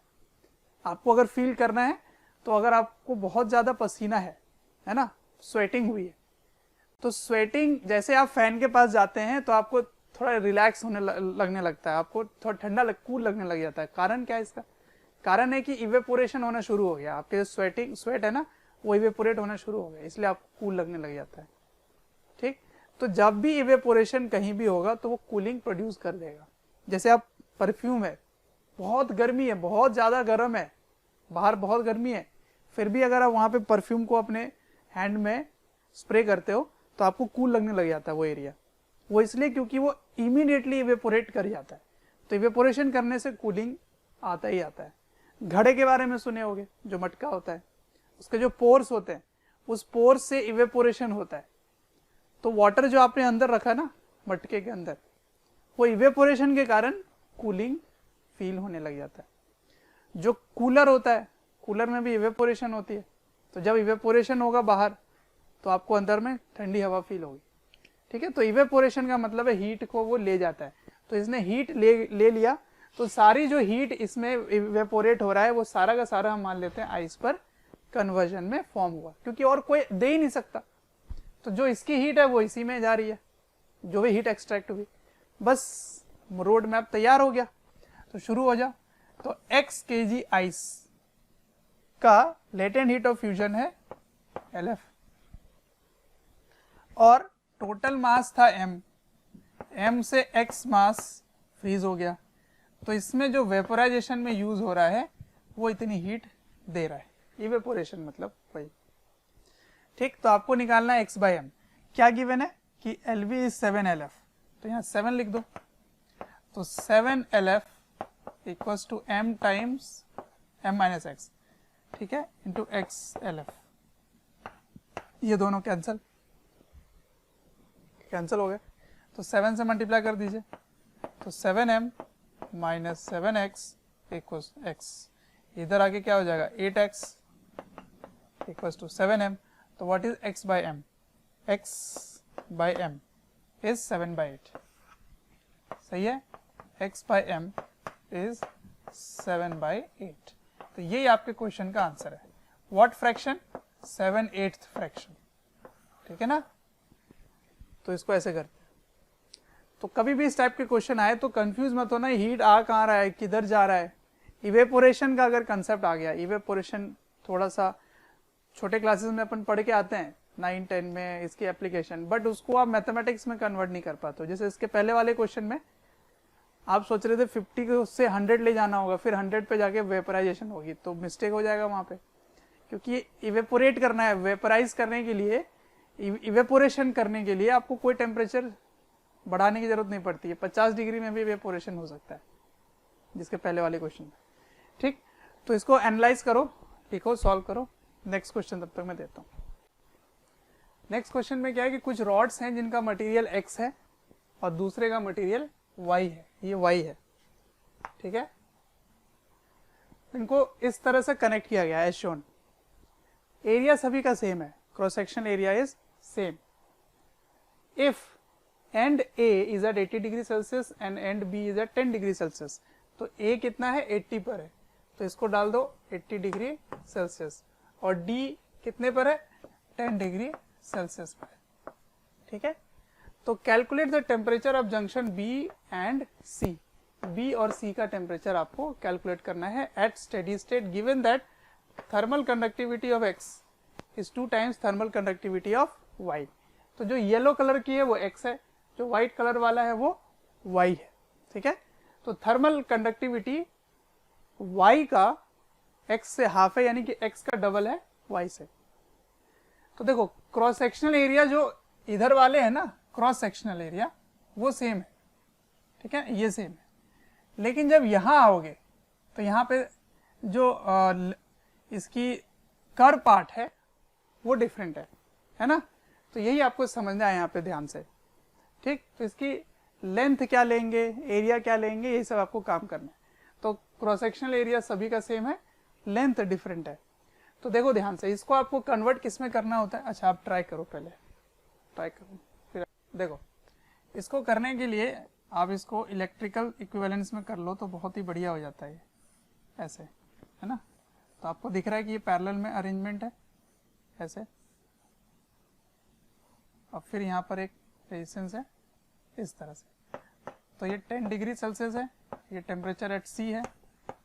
आपको अगर फील करना है तो अगर आपको बहुत ज्यादा पसीना है ना, स्वेटिंग हुई है, तो स्वेटिंग जैसे आप फैन के पास जाते हैं तो आपको थोड़ा रिलैक्स होने लगने लगता है, आपको थोड़ा ठंडा कूल लगने लग जाता है। कारण क्या है इसका? कारण है कि इवेपोरेशन होना शुरू हो गया, आपके जो स्वेट है ना वो इवेपोरेट होना शुरू हो गया, इसलिए आपको कूल लगने लग जाता है। ठीक, तो जब भी इवेपोरेशन कहीं भी होगा तो वो कूलिंग प्रोड्यूस कर देगा। जैसे आप परफ्यूम है, बहुत गर्मी है, बहुत ज्यादा गर्म है, बाहर बहुत गर्मी है, फिर भी अगर आप वहां पे परफ्यूम को अपने हैंड में स्प्रे करते हो तो आपको कूल लगने लग जाता है वो एरिया। वो इसलिए क्योंकि वो इमीडिएटली इवेपोरेट कर जाता है। तो इवेपोरेशन करने से कूलिंग आता ही आता है। घड़े के बारे में सुने होंगे, जो मटका होता है, उसके जो पोर्स होते हैं, उस पोर्स से इवेपोरेशन होता है। तो वाटर जो आपने अंदर रखा ना मटके के अंदर, वो इवेपोरेशन के कारण कूलिंग फील होने लग जाता है। जो कूलर होता है, कूलर में भी इवेपोरेशन होती है। तो जब इवेपोरेशन होगा बाहर तो आपको अंदर में ठंडी हवा फील होगी। ठीक है, तो इवेपोरेशन का मतलब है हीट को वो ले जाता है। तो इसने हीट ले लिया, तो सारी जो हीट इसमें इवेपोरेट हो रहा है वो सारा का सारा हम मान लेते हैं आइस पर कन्वर्जन में फॉर्म हुआ, क्योंकि और कोई दे ही नहीं सकता। तो जो इसकी हीट है वो इसी में जा रही है, जो भी हीट एक्सट्रैक्ट हुई। बस रोड मैप तैयार हो गया। तो शुरू हो जा। तो x kg आइस का लेटेंट हीट ऑफ फ्यूजन है LF और टोटल मास था m से x मास फ्रीज हो गया। तो इसमें जो वेपोराइजेशन में यूज हो रहा है वो इतनी हीट दे रहा है, इवेपोरेशन मतलब वही। ठीक, तो आपको निकालना है x बाई m। क्या गिवन है कि LV इज 7LF, तो यहाँ 7 लिख दो। तो 7LF equals to m times m minus X, ठीक है, इंटू XLF। ये दोनों कैंसल हो गए, तो 7 से मल्टीप्लाई कर दीजिए। तो 7m minus 7x equals x, इधर आके क्या हो जाएगा 8x इक्वल्स टू 7m। तो what is x by m? x by m is 7/8। सही है, x बाई m इज 7/8। तो यही आपके क्वेश्चन का आंसर है। What fraction? 7/8 फ्रैक्शन। ठीक है ना। तो इसको ऐसे करते हैं। तो कभी भी इस टाइप के क्वेश्चन आए तो कंफ्यूज मत होना, हीट आ कहाँ रहा है, किधर जा रहा है। इवेपोरेशन का अगर कंसेप्ट आ गया, इवेपोरेशन थोड़ा सा छोटे क्लासेस में अपन पढ़ के आते हैं 9-10 में इसकी एप्लीकेशन, बट उसको आप मैथमेटिक्स में कन्वर्ट नहीं कर पाते हो। जैसे इसके पहले वाले क्वेश्चन में आप सोच रहे थे 50 को उससे 100 ले जाना होगा, फिर 100 पे जाके वेपराइजेशन होगी, तो मिस्टेक हो जाएगा वहां पे, क्योंकि इवेपोरेट करना है। वेपराइज करने के लिए, इवेपोरेशन करने के लिए आपको कोई टेम्परेचर बढ़ाने की जरूरत नहीं पड़ती है। 50 डिग्री में भी इवेपोरेशन हो सकता है, जिसके पहले वाले क्वेश्चन में। ठीक, तो इसको एनालाइज करो, लिखो, सॉल्व करो। नेक्स्ट क्वेश्चन तब तक मैं देता हूँ। नेक्स्ट क्वेश्चन में क्या है कि कुछ रॉड्स हैं जिनका मटेरियल x है और दूसरे का मटेरियल y है। ये y है, ठीक है। इनको इस तरह से कनेक्ट किया गया है, एज शोन। एरिया सभी का सेम है, cross section area is same. If and A is at 80 degree Celsius and and B is at 10 degree Celsius, तो A कितना है 80 पर है, तो इसको डाल दो 80 डिग्री सेल्सियस, और D कितने पर है, 10 डिग्री सेल्सियस पर है, ठीक है। तो calculate the temperature of junction B and C, B और C का टेम्परेचर आपको कैलकुलेट करना है at steady state given that thermal conductivity of X is 2 times thermal conductivity of Y। तो जो येलो कलर की है वो X है, जो व्हाइट कलर वाला है वो Y है, ठीक है। तो थर्मल कंडक्टिविटी Y का X से हाफ है, यानी कि X का डबल है Y से। तो देखो क्रॉस सेक्शनल एरिया जो इधर वाले हैं ना, क्रॉस सेक्शनल एरिया वो सेम है, ठीक है, ये सेम है। लेकिन जब यहाँ आओगे तो यहाँ पे जो इसकी कर्व पार्ट है वो डिफरेंट है ना। तो यही आपको समझना है यहाँ पे ध्यान से, ठीक। तो इसकी लेंथ क्या लेंगे, एरिया क्या लेंगे, यही सब आपको काम करना है। तो क्रॉस सेक्शनल एरिया सभी का सेम है, लेंथ डिफरेंट है। तो देखो ध्यान से, इसको आपको कन्वर्ट किस में करना होता है। अच्छा आप ट्राई करो, पहले ट्राई करो, फिर देखो इसको करने के लिए आप इसको इलेक्ट्रिकल इक्विवेलेंस में कर लो तो बहुत ही बढ़िया हो जाता है, ऐसे है ना। तो आपको दिख रहा है कि ये पैरेलल में अरेंजमेंट है ऐसे, और फिर यहाँ पर एक रेजिस्टेंस है इस तरह से। तो ये 10 डिग्री सेल्सियस है, ये टेम्परेचर एट C है,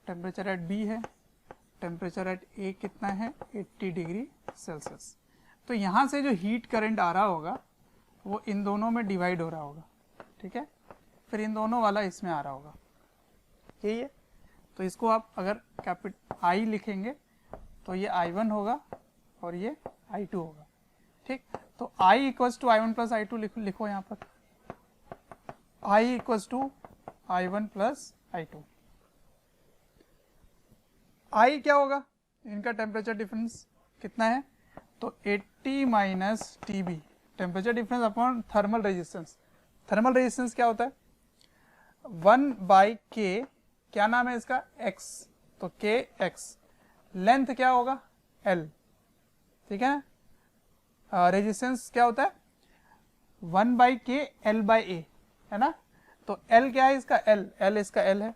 टेम्परेचर एट B है, टेम्परेचर एट A कितना है 80 डिग्री सेल्सियस। तो यहाँ से जो हीट करंट आ रहा होगा वो इन दोनों में डिवाइड हो रहा होगा, ठीक है, फिर इन दोनों वाला इसमें आ रहा होगा, यही है। तो इसको आप अगर कैपिटल I लिखेंगे तो ये I1 होगा और ये I2 होगा, ठीक। तो I equals to I1 plus I2 लिखो यहाँ पर, I equals to I1 plus I2। I क्या होगा, इनका टेम्परेचर डिफरेंस कितना है, तो 80 minus TB, temperature difference upon thermal resistance. Thermal resistance क्या होता है, 1 बाई K, क्या नाम है इसका, X, तो KX। लेंथ क्या होगा, L, ठीक है। रेजिस्टेंस क्या होता है 1 by K L by A, है ना। तो L क्या है इसका, L इसका L है,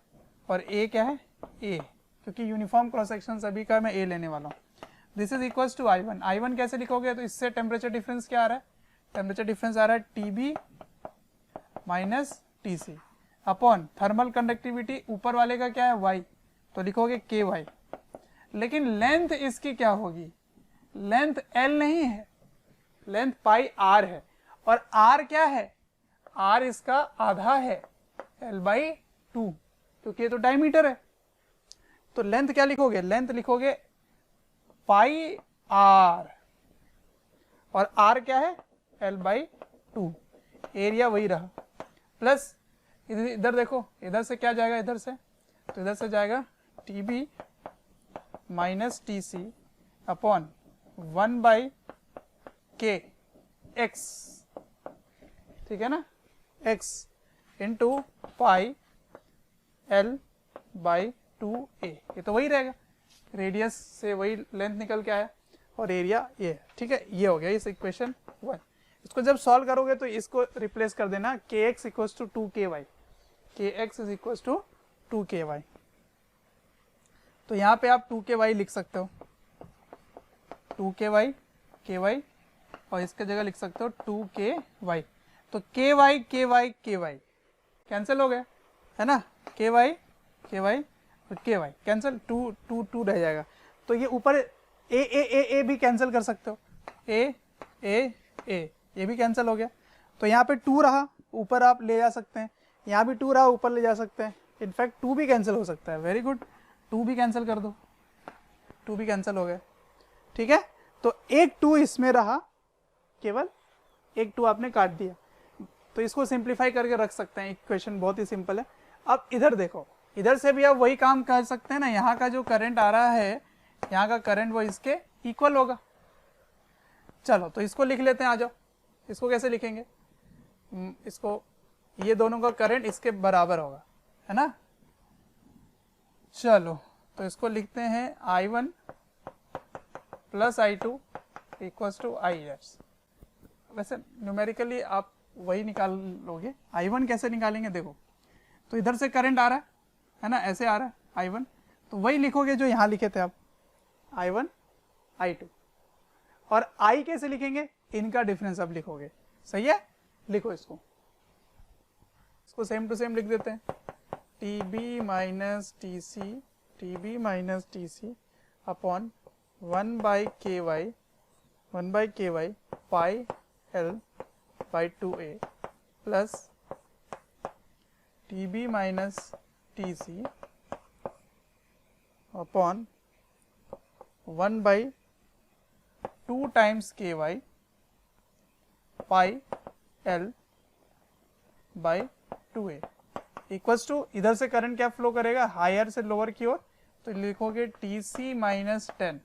और A क्या है, A, क्योंकि यूनिफॉर्म क्रॉस सेक्शन सभी का मैं A लेने वाला हूँ। This is equals to I1। I1 कैसे लिखोगे, तो इससे टेम्परेचर डिफरेंस क्या आ रहा है, टेम्परेचर डिफरेंस आ रहा है TB minus TC upon thermal conductivity ऊपर वाले का क्या है Y, तो लिखोगे KY। लेकिन लेंथ इसकी क्या होगी, लेंथ L नहीं है, लेंथ पाई R है, और R क्या है, R इसका आधा है L बाई 2, क्योंकि ये तो डायमीटर है। तो लेंथ क्या लिखोगे, लेंथ लिखोगे पाई R, और R क्या है L बाई 2, एरिया वही रहा, प्लस इधर देखो, इधर से क्या जाएगा, इधर से, तो इधर से जाएगा TB minus TC upon 1 by K X, ठीक है ना, X into pi L by 2A, ये तो वही रहेगा, रेडियस से वही लेंथ निकल के आया, और एरिया ये है, ठीक है। ये हो गया इस इक्वेशन 1। इसको जब सॉल्व करोगे तो इसको रिप्लेस कर देना, KX equals to 2KY, KX is equals to 2KY। तो यहाँ पे आप 2KY लिख सकते हो, 2KY KY, और इसके जगह लिख सकते हो 2KY। तो KY KY KY कैंसिल हो गया, है ना, KY KY और KY कैंसिल, 2 रह जाएगा। तो ये ऊपर A भी कैंसिल कर सकते हो, A ये भी कैंसिल हो गया। तो यहाँ पे 2 रहा, ऊपर आप ले जा सकते हैं, यहाँ भी 2 रहा, ऊपर ले जा सकते हैं, इनफैक्ट 2 भी कैंसिल हो सकता है, वेरी गुड, 2 भी कैंसिल कर दो, 2 भी कैंसिल हो गया, ठीक है। तो एक 2 इसमें रहा, केवल एक 2 आपने काट दिया, तो इसको सिंप्लीफाई करके रख सकते हैं, इक्वेशन बहुत ही सिंपल है। अब इधर देखो, इधर से भी आप वही काम कर सकते हैं ना, यहाँ का जो करंट आ रहा है, यहाँ का करंट वो इसके इक्वल होगा। चलो तो इसको लिख लेते हैं, आ जाओ, इसको कैसे लिखेंगे, इसको, ये दोनों का करंट इसके बराबर होगा, है ना। चलो तो इसको लिखते हैं I1 plus I2 equals to IS। वैसे न्यूमेरिकली आप वही निकाल लोगे। I1 कैसे निकालेंगे, देखो, तो इधर से करंट आ रहा है ना, ऐसे आ रहा है I1, तो वही लिखोगे जो यहाँ लिखे थे आप, I1 I2, और I कैसे लिखेंगे, इनका डिफरेंस अब लिखोगे, सही है। लिखो इसको सेम टू सेम लिख देते हैं, TB minus T C upon 1/ky pi L by 2a plus TB minus TC upon 1/2 times ky pi L by 2a equals to, इधर से करंट क्या फ्लो करेगा, हायर से लोअर की ओर, तो लिखोगे TC माइनस 10,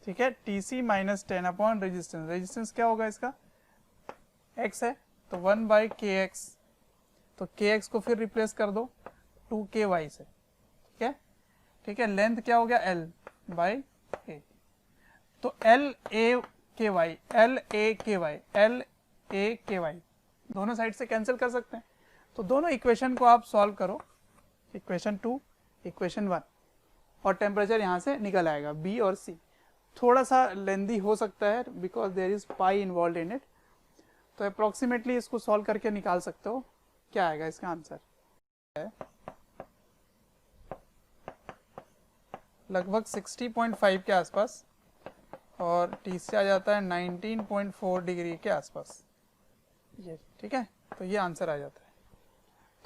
ठीक है, TC minus 10 upon resistance, resistance क्या होगा इसका, x है, तो 1/kx, तो kx को फिर रिप्लेस कर दो 2ky से, ठीक है, ठीक है, लेंथ क्या हो गया L बाई a, तो L a k y दोनों साइड से कैंसिल कर सकते हैं, तो दोनों इक्वेशन को आप सॉल्व करो, इक्वेशन 2 इक्वेशन 1, और टेम्परेचर यहाँ से निकल आएगा B और C। थोड़ा सा लेंदी हो सकता है because there is pi involved in it, तो अप्रोक्सीमेटली इसको सॉल्व करके निकाल सकते हो, क्या आएगा इसका आंसर है लगभग 60.5 के आसपास, और TC आ जाता है 19.4 डिग्री के आसपास, ये ठीक है, तो ये आंसर आ जाता है,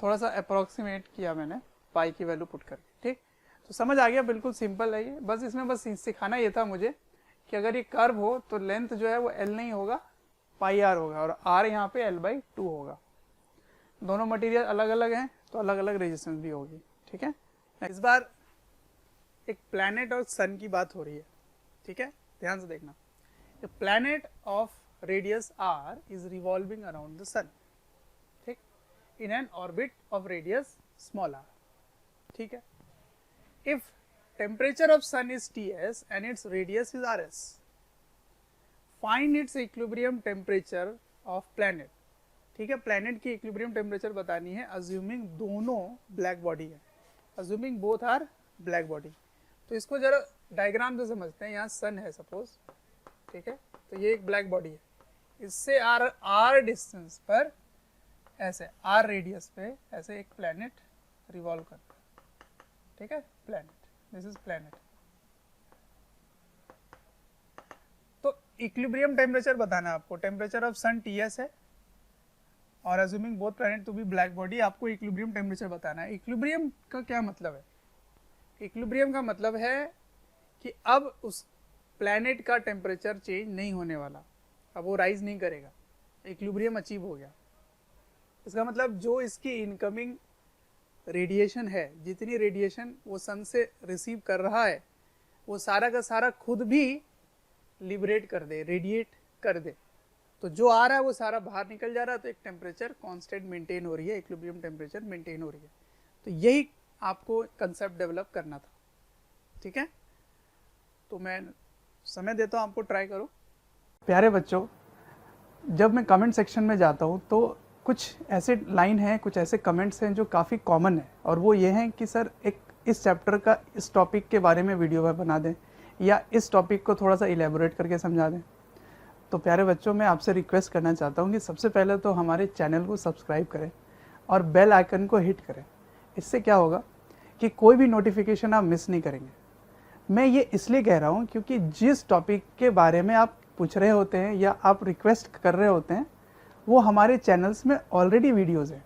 थोड़ा सा अप्रोक्सीमेट किया मैंने पाई की वैल्यू पुट करके, ठीक, तो समझ आ गया, बिल्कुल सिंपल है ये, बस इसमें बस सिखाना ये था मुझे कि अगर ये कर्व हो तो लेंथ जो है वो L नहीं होगा, पाई R होगा, और R यहाँ पे L/2 होगा, दोनों मटेरियल अलग अलग हैं तो अलग अलग रेजिस्टेंस भी होगी, ठीक है। इस बार एक प्लैनेट और सन की बात हो रही है, ठीक है, ध्यान से देखना, a planet of radius R is revolving around the sun, ठीक, in an orbit of radius small r, ठीक है। If temperature of sun is Ts and its radius is Rs, find its equilibrium temperature of planet, ठीक है, planet की equilibrium temperature बतानी है, assuming दोनों black body है, assuming both are black body. तो इसको जरा डायग्राम से समझते हैं, यहाँ सन है सपोज, ठीक है, तो ये एक ब्लैक बॉडी है, इससे r डिस्टेंस पर ऐसे r रेडियस पे ऐसे एक प्लैनेट रिवॉल्व करता है, ठीक है, प्लैनेट, दिस इज प्लैनेट। तो इक्विलिब्रियम टेम्परेचर बताना है आपको, टेम्परेचर ऑफ सन Ts है, और assuming both planet to be black body, आपको इक्विलिब्रियम टेम्परेचर बताना है। इक्विलिब्रियम का क्या मतलब है, इक्विलिब्रियम का मतलब है कि अब उस प्लैनेट का टेम्परेचर चेंज नहीं होने वाला, अब वो राइज नहीं करेगा, इक्विलिब्रियम अचीव हो गया। इसका मतलब जो इसकी इनकमिंग रेडिएशन है, जितनी रेडिएशन वो सन से रिसीव कर रहा है, वो सारा का सारा खुद भी लिबरेट कर दे, रेडिएट कर दे, तो जो आ रहा है वो सारा बाहर निकल जा रहा है, तो एक टेम्परेचर कांस्टेंट मेंटेन हो रही है, इक्विलिब्रियम टेम्परेचर मेंटेन हो रही है। तो यही आपको कंसेप्ट डेवलप करना था, ठीक है, तो मैं समय देता हूँ आपको, ट्राई करो। प्यारे बच्चों, जब मैं कमेंट सेक्शन में जाता हूँ तो कुछ ऐसे लाइन हैं, कुछ ऐसे कमेंट्स हैं जो काफ़ी कॉमन है, और वो ये हैं कि सर एक इस चैप्टर का इस टॉपिक के बारे में वीडियो बना दें, या इस टॉपिक को थोड़ा सा इलेबोरेट करके समझा दें। तो प्यारे बच्चों, मैं आपसे रिक्वेस्ट करना चाहता हूँ कि सबसे पहले तो हमारे चैनल को सब्सक्राइब करें और बेल आइकन को हिट करें। इससे क्या होगा कि कोई भी नोटिफिकेशन आप मिस नहीं करेंगे। मैं ये इसलिए कह रहा हूँ क्योंकि जिस टॉपिक के बारे में आप पूछ रहे होते हैं या आप रिक्वेस्ट कर रहे होते हैं, वो हमारे चैनल्स में ऑलरेडी वीडियोज़ हैं।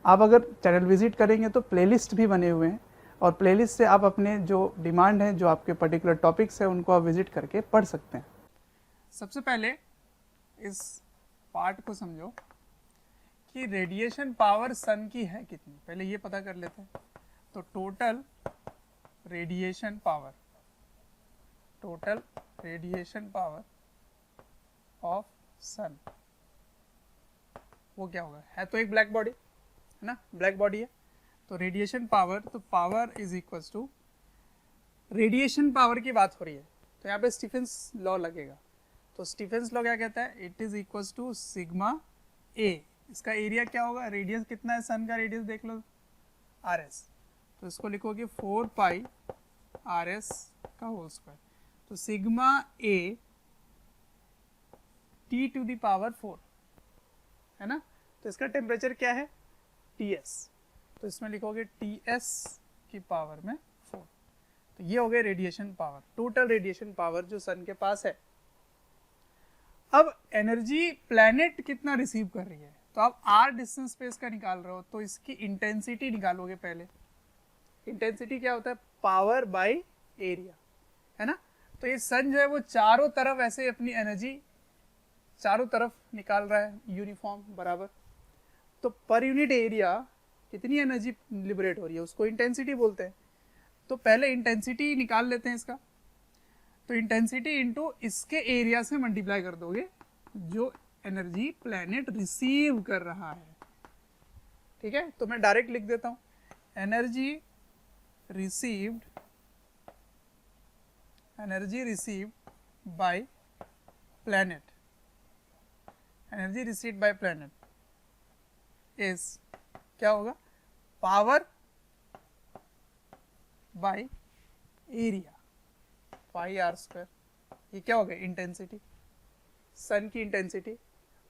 आप अगर चैनल विजिट करेंगे तो प्लेलिस्ट भी बने हुए हैं, और प्लेलिस्ट से आप अपने जो डिमांड है, जो आपके पर्टिकुलर टॉपिक्स हैं, उनको आप विजिट करके पढ़ सकते हैं। सबसे पहले इस पार्ट को समझो कि रेडिएशन पावर सन की है कितनी, पहले ये पता कर लेते हैं। तो टोटल रेडिएशन पावर ऑफ सन वो क्या होगा, है तो एक ब्लैक बॉडी है ना, ब्लैक बॉडी है, तो रेडिएशन पावर, तो power is equals to, radiation power की बात हो रही है तो यहाँ पे स्टीफेंस लॉ लगेगा। तो स्टीफेंस लॉ क्या कहता है, it is equals to sigma A, इसका एरिया क्या होगा, रेडियस कितना है सन का, रेडियस देख लो RS, तो तो इसको लिखोगे 4 पाई आर एस का होल स्क्वायर। तो sigma A T to the power 4 है ना, तो इसका टेम्परेचर क्या है Ts, तो इसमें लिखोगे Ts की पावर में 4। तो ये हो गए radiation power, total radiation power जो सन के पास है। अब एनर्जी प्लैनेट कितना रिसीव कर रही है, तो आप r डिस्टेंस स्पेस का निकाल रहे हो तो इसकी इंटेंसिटी निकालोगे पहले। इंटेंसिटी क्या होता है, पावर बाय एरिया, है ना। तो ये सन जो है वो चारों तरफ ऐसे अपनी एनर्जी चारों तरफ निकाल रहा है यूनिफॉर्म बराबर। तो पर यूनिट एरिया कितनी एनर्जी लिबरेट हो रही है उसको इंटेंसिटी बोलते हैं। तो पहले इंटेंसिटी निकाल लेते हैं इसका। तो इंटेंसिटी इनटू इसके एरिया से मल्टीप्लाई कर दोगे जो एनर्जी प्लैनेट रिसीव कर रहा है, ठीक है। तो मैं डायरेक्ट लिख देता हूं, energy received by planet, energy received by planet is क्या होगा, power by area pi R square. ये क्या हो गया, इंटेंसिटी, सन की इंटेंसिटी।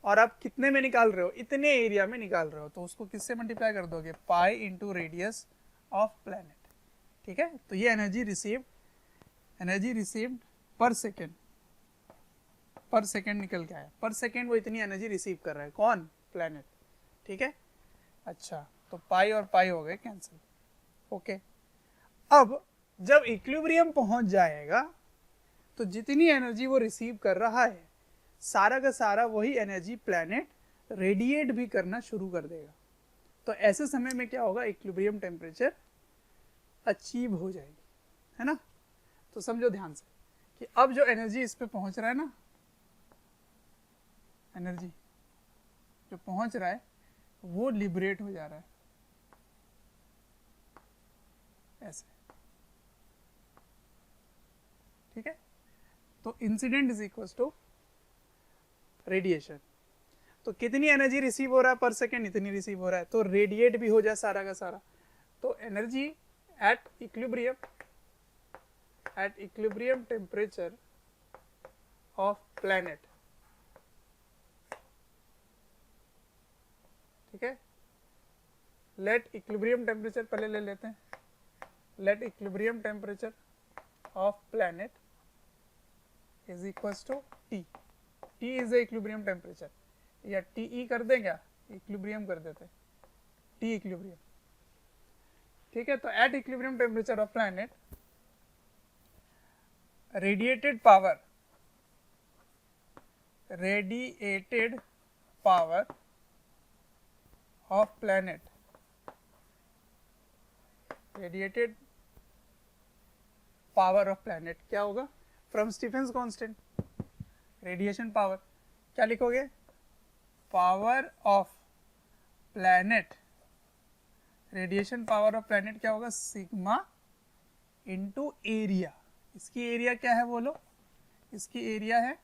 और आप कितने में निकाल रहे हो, इतने एरिया में निकाल रहे हो, तो उसको किससे मल्टीप्लाई कर दोगे, pi into radius of planet, ठीक है। तो ये एनर्जी रिसीव्ड पर सेकेंड निकल के आया, पर सेकेंड वो इतनी एनर्जी रिसीव कर रहा है, कौन, प्लैनेट, ठीक है। अच्छा, तो पाई और पाई हो गए कैंसिल, ओके। अब जब इक्विलिब्रियम पहुंच जाएगा तो जितनी एनर्जी वो रिसीव कर रहा है सारा का सारा वही एनर्जी प्लैनेट रेडिएट भी करना शुरू कर देगा। तो ऐसे समय में क्या होगा, इक्विलिब्रियम टेम्परेचर अचीव हो जाएगी, है ना। तो समझो ध्यान से कि अब जो एनर्जी इस पे पहुंच रहा है ना, एनर्जी जो पहुंच रहा है वो लिबरेट हो जा रहा है ऐसे, ठीक है। तो incident is equal to radiation. तो कितनी एनर्जी रिसीव हो रहा है पर सेकेंड, इतनी रिसीव हो रहा है, तो रेडिएट भी हो जाए सारा का सारा। तो energy at equilibrium temperature of planet, ठीक है। लेट इक्विलिब्रियम टेम्परेचर पहले ले लेते हैं, let equilibrium temperature of planet is equals to T। T is the equilibrium temperature, या TE कर दें क्या, इक्विलिब्रियम कर देते हैं, T इक्विलिब्रियम, ठीक है। तो at equilibrium temperature of planet radiated power of planet, radiated power of planet क्या होगा, from Stefan's constant radiation power क्या लिखोगे, power of planet, radiation power of planet क्या होगा, सिग्मा इनटू एरिया। इसकी एरिया क्या है बोलो, इसकी एरिया है,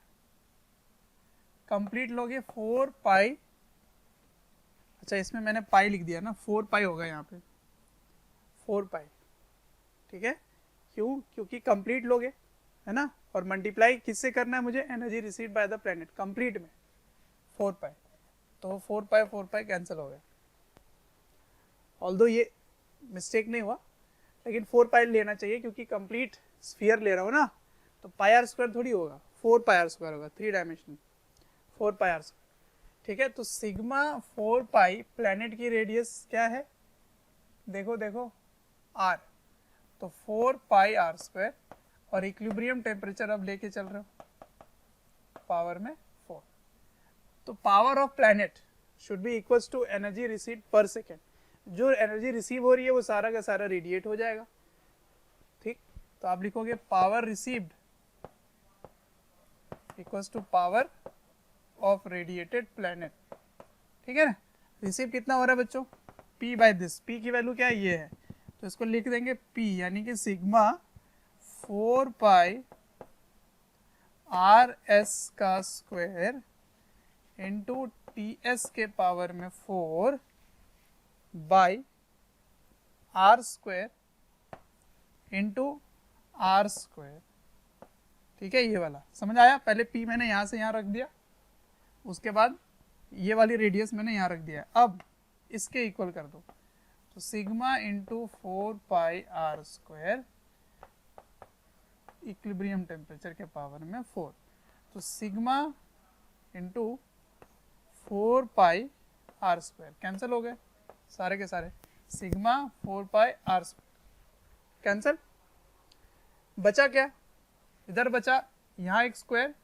कंप्लीट लोगे 4 पाई, अच्छा इसमें मैंने पाई लिख दिया ना, 4 पाई होगा यहाँ पे, 4 पाई, ठीक है। क्यों, क्योंकि कंप्लीट लोगे, है ना, और मल्टीप्लाई किससे करना है मुझे, energy received by the planet, complete में 4 पाई, तो 4 पाई कैंसिल हो गया। ऑल्दो ये मिस्टेक नहीं हुआ, लेकिन 4 पाई लेना चाहिए क्योंकि कंप्लीट स्फीयर ले रहा हो ना, तो पाई आर स्क्वायर थोड़ी होगा, 4 पाई आर स्क्वायर होगा, 3 डायमेंशनल 4 पाई आर स्क्वायर, ठीक है। तो सिग्मा 4 पाई प्लैनेट की रेडियस क्या है, देखो देखो r, तो 4 पाई आर स्क्वायर, और इक्विलिब्रियम टेम्परेचर अब लेके चल रहे हो पावर में 4। तो power of planet should be equals to energy received per second, जो एनर्जी रिसीव हो रही है वो सारा का सारा रेडिएट हो जाएगा, ठीक। तो आप लिखोगे power received equals to power of radiated planet, ठीक है ना। रिसीव कितना हो रहा है बच्चों, P बाय दिस, P की वैल्यू क्या है, ये है, तो इसको लिख देंगे P, यानी कि सिग्मा 4 पाई आर एस का स्क्वायर इंटू TS के पावर में 4 by R square into R square, ठीक है, ये वाला समझ आया। पहले p मैंने यहाँ से यहाँ रख दिया, उसके बाद ये वाली रेडियस मैंने यहाँ रख दिया, अब इसके इक्वल कर दो, तो सिग्मा इंटू 4 पाई आर स्क्वायर इक्विलिब्रियम टेम्परेचर के पावर में 4, तो सिग्मा इंटू 4 पाई आर स्क्वायर कैंसिल हो गए सारे के सारे, सिग्मा 4 पाई आर स्क्वायर कैंसिल, बचा क्या, इधर बचा यहाँ एक स्क्वायर,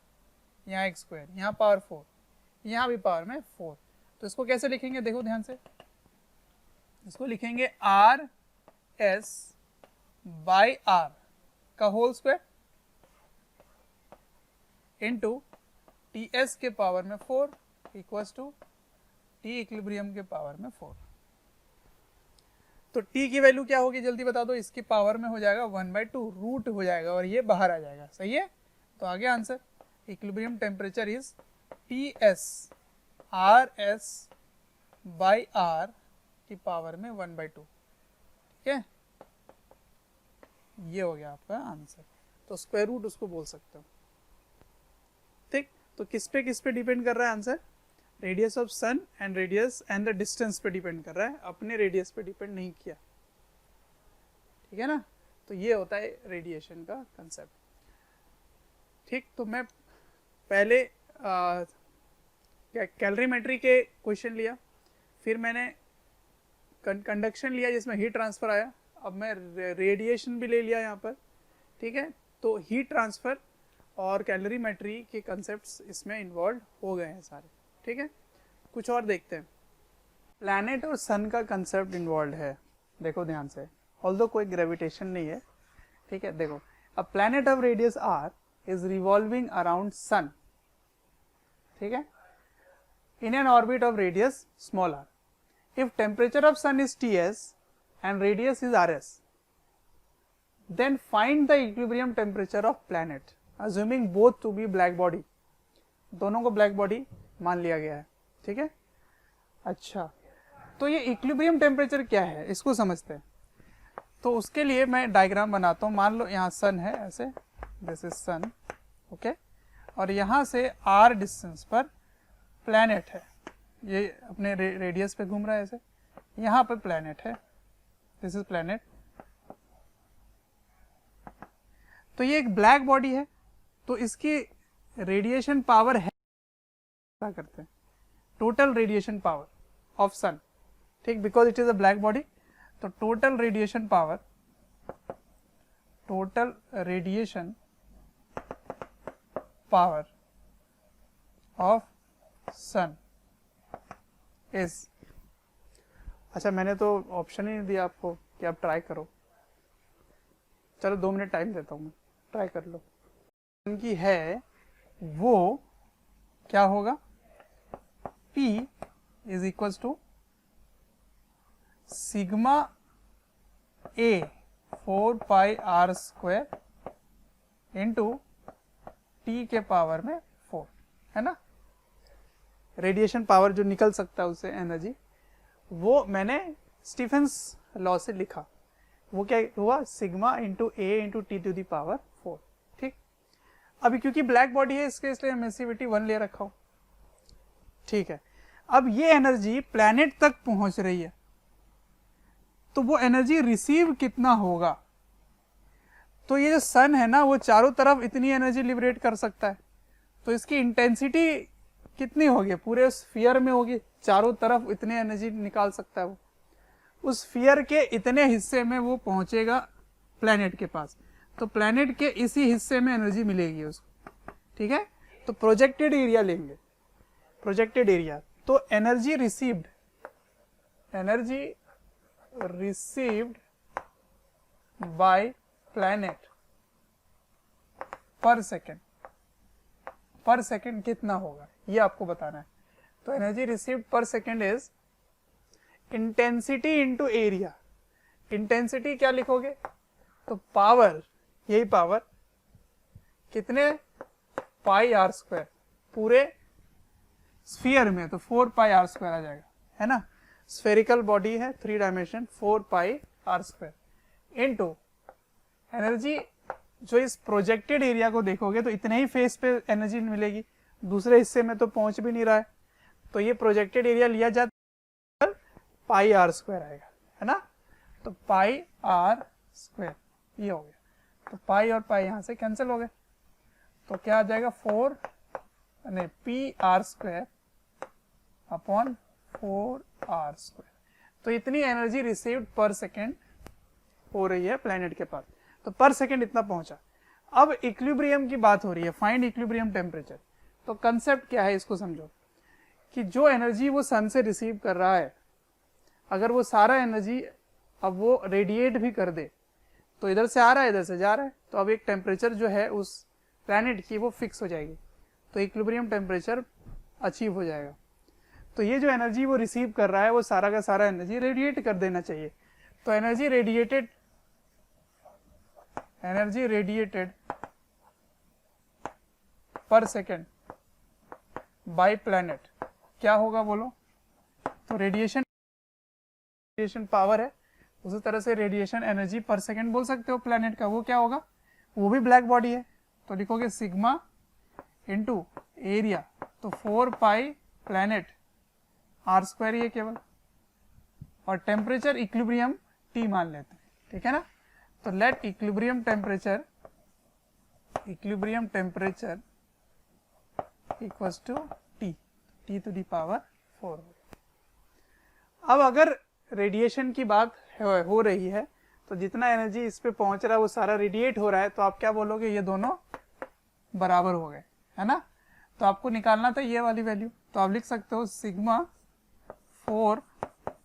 यहाँ एक स्क्वायर, यहाँ पावर 4, यहाँ भी पावर में 4, तो इसको कैसे लिखेंगे देखो ध्यान से, इसको लिखेंगे आर एस बाई आर का whole square into T S के पावर में 4 इक्वल्स टू टी इक्विलिब्रियम के पावर में 4। तो t की वैल्यू क्या होगी जल्दी बता दो, इसकी पावर में हो जाएगा 1/2, रूट हो जाएगा और ये बाहर आ जाएगा, सही है। तो आगे answer, equilibrium temperature is T S R S by R की पावर में 1/2, ठीक है, ये हो गया आपका आंसर। तो स्क्वायर रूट उसको बोल सकते हो, ठीक। तो किस पे डिपेंड कर रहा है answer, radius of sun and radius and the distance पे डिपेंड कर रहा है, अपने रेडियस पे डिपेंड नहीं किया, ठीक है ना। तो ये होता है रेडिएशन का कंसेप्ट, ठीक। तो मैं पहले कैलोरीमेट्री के क्वेश्चन लिया, फिर मैंने कंडक्शन लिया जिसमें हीट ट्रांसफर आया, अब मैं रेडिएशन भी ले लिया यहाँ पर, ठीक है। तो हीट ट्रांसफर और कैलोरीमेट्री के कंसेप्ट्स इसमें इन्वॉल्व हो गए हैं सारे, ठीक है। कुछ और देखते हैं, प्लैनेट और सन का कंसेप्ट इन्वॉल्व है, देखो ध्यान से, ऑल्दो कोई ग्रेविटेशन नहीं है, ठीक है। देखो, a planet of radius R is revolving around sun, ठीक है, in an orbit of radius small r. If temperature of sun is Ts and radius is Rs, then find the equilibrium temperature of planet, assuming both to be black body. दोनों को black body मान लिया गया है, ठीक है। अच्छा, तो ये इक्विलिब्रियम टेम्परेचर क्या है इसको समझते हैं। तो उसके लिए मैं डायग्राम बनाता हूँ, मान लो यहाँ सन है ऐसे, दिस इज सन, ओके, और यहाँ से r डिस्टेंस पर प्लैनेट है, ये अपने रेडियस पे घूम रहा है ऐसे, यहाँ पे प्लैनेट है, दिस इज प्लैनेट। तो ये एक ब्लैक बॉडी है, तो इसकी रेडिएशन पावर है, क्या करते हैं, total radiation power of sun, ठीक, because it is a black body. तो total radiation power of sun is, अच्छा मैंने तो ऑप्शन ही नहीं दिया आपको कि आप ट्राई करो, चलो 2 मिनट टाइम देता हूँ मैं, ट्राई कर लो। की है वो क्या होगा, P is equals to sigma A 4 pi R square into T के पावर में 4, है ना। रेडिएशन पावर जो निकल सकता है उससे एनर्जी, वो मैंने स्टीफेंस लॉ से लिखा, वो क्या हुआ, sigma into A into T to the power 4, ठीक। अभी क्योंकि ब्लैक बॉडी है इसके, इसलिए एमिसिविटी 1 ले रखा हूं, ठीक है। अब ये एनर्जी प्लैनेट तक पहुंच रही है, तो वो एनर्जी रिसीव कितना होगा, तो ये जो सन है ना वो चारों तरफ इतनी एनर्जी लिबरेट कर सकता है, तो इसकी इंटेंसिटी कितनी होगी, पूरे स्फीयर में होगी, चारों तरफ इतनी एनर्जी निकाल सकता है वो, उस स्फीयर के इतने हिस्से में वो पहुंचेगा प्लैनेट के पास, तो प्लैनेट के इसी हिस्से में एनर्जी मिलेगी उसको, ठीक है। तो प्रोजेक्टेड एरिया लेंगे, प्रोजेक्टेड एरिया, तो एनर्जी रिसीव्ड बाय प्लैनेट पर सेकेंड कितना होगा ये आपको बताना है। तो energy received per second is intensity into area, intensity क्या लिखोगे, तो पावर, यही पावर कितने, पाई आर स्क्वायर, पूरे स्फीयर में तो 4 पाई आर स्क्वायर आ जाएगा, है ना। स्फेरिकल बॉडी है 3 डायमेंशन, 4 पाई आर स्क्वायर इंटू एनर्जी जो इस प्रोजेक्टेड एरिया को देखोगे तो इतने ही फेस पे एनर्जी मिलेगी, दूसरे हिस्से में तो पहुंच भी नहीं रहा है, तो ये प्रोजेक्टेड एरिया लिया जाता है पाई आर स्क्वायर आएगा, है ना। तो पाई आर स्क्वायर ये हो गया, तो पाई और पाई यहाँ से कैंसिल हो गए, तो क्या आ जाएगा 4 नहीं P R square upon 4 R square. तो इतनी एनर्जी रिसीव्ड पर सेकेंड हो रही है प्लैनेट के पास, तो पर सेकेंड इतना पहुंचा। अब इक्विलिब्रियम की बात हो रही है, फाइंड इक्विलिब्रियम टेम्परेचर। तो कंसेप्ट क्या है इसको समझो कि जो एनर्जी वो सन से रिसीव कर रहा है, अगर वो सारा एनर्जी अब वो रेडिएट भी कर दे, तो इधर से आ रहा है इधर से जा रहा है, तो अब एक टेम्परेचर जो है उस प्लैनेट की वो फिक्स हो जाएगी, तो इक्विलिब्रियम टेम्परेचर अचीव हो जाएगा। तो ये जो एनर्जी वो रिसीव कर रहा है वो सारा का सारा एनर्जी रेडिएट कर देना चाहिए। तो एनर्जी रेडिएटेड पर सेकेंड बाय प्लैनेट क्या होगा बोलो। तो रेडिएशन पावर है, उसी तरह से रेडिएशन एनर्जी पर सेकेंड बोल सकते हो प्लैनेट का, वो क्या होगा, वो भी ब्लैक बॉडी है, तो लिखोगे सिग्मा इंटू एरिया, तो 4 पाई प्लैनेट आर स्क्वायर ये केवल, और टेम्परेचर इक्विलिब्रियम टी मान लेते हैं, ठीक है ना। तो let equilibrium temperature equals to T to the power 4। अब अगर रेडिएशन की बात हो रही है तो जितना एनर्जी इस पे पहुंच रहा है वो सारा रेडिएट हो रहा है, तो आप क्या बोलोगे, ये दोनों बराबर हो गए, है ना। तो आपको निकालना था ये वाली वैल्यू, तो आप लिख सकते हो sigma 4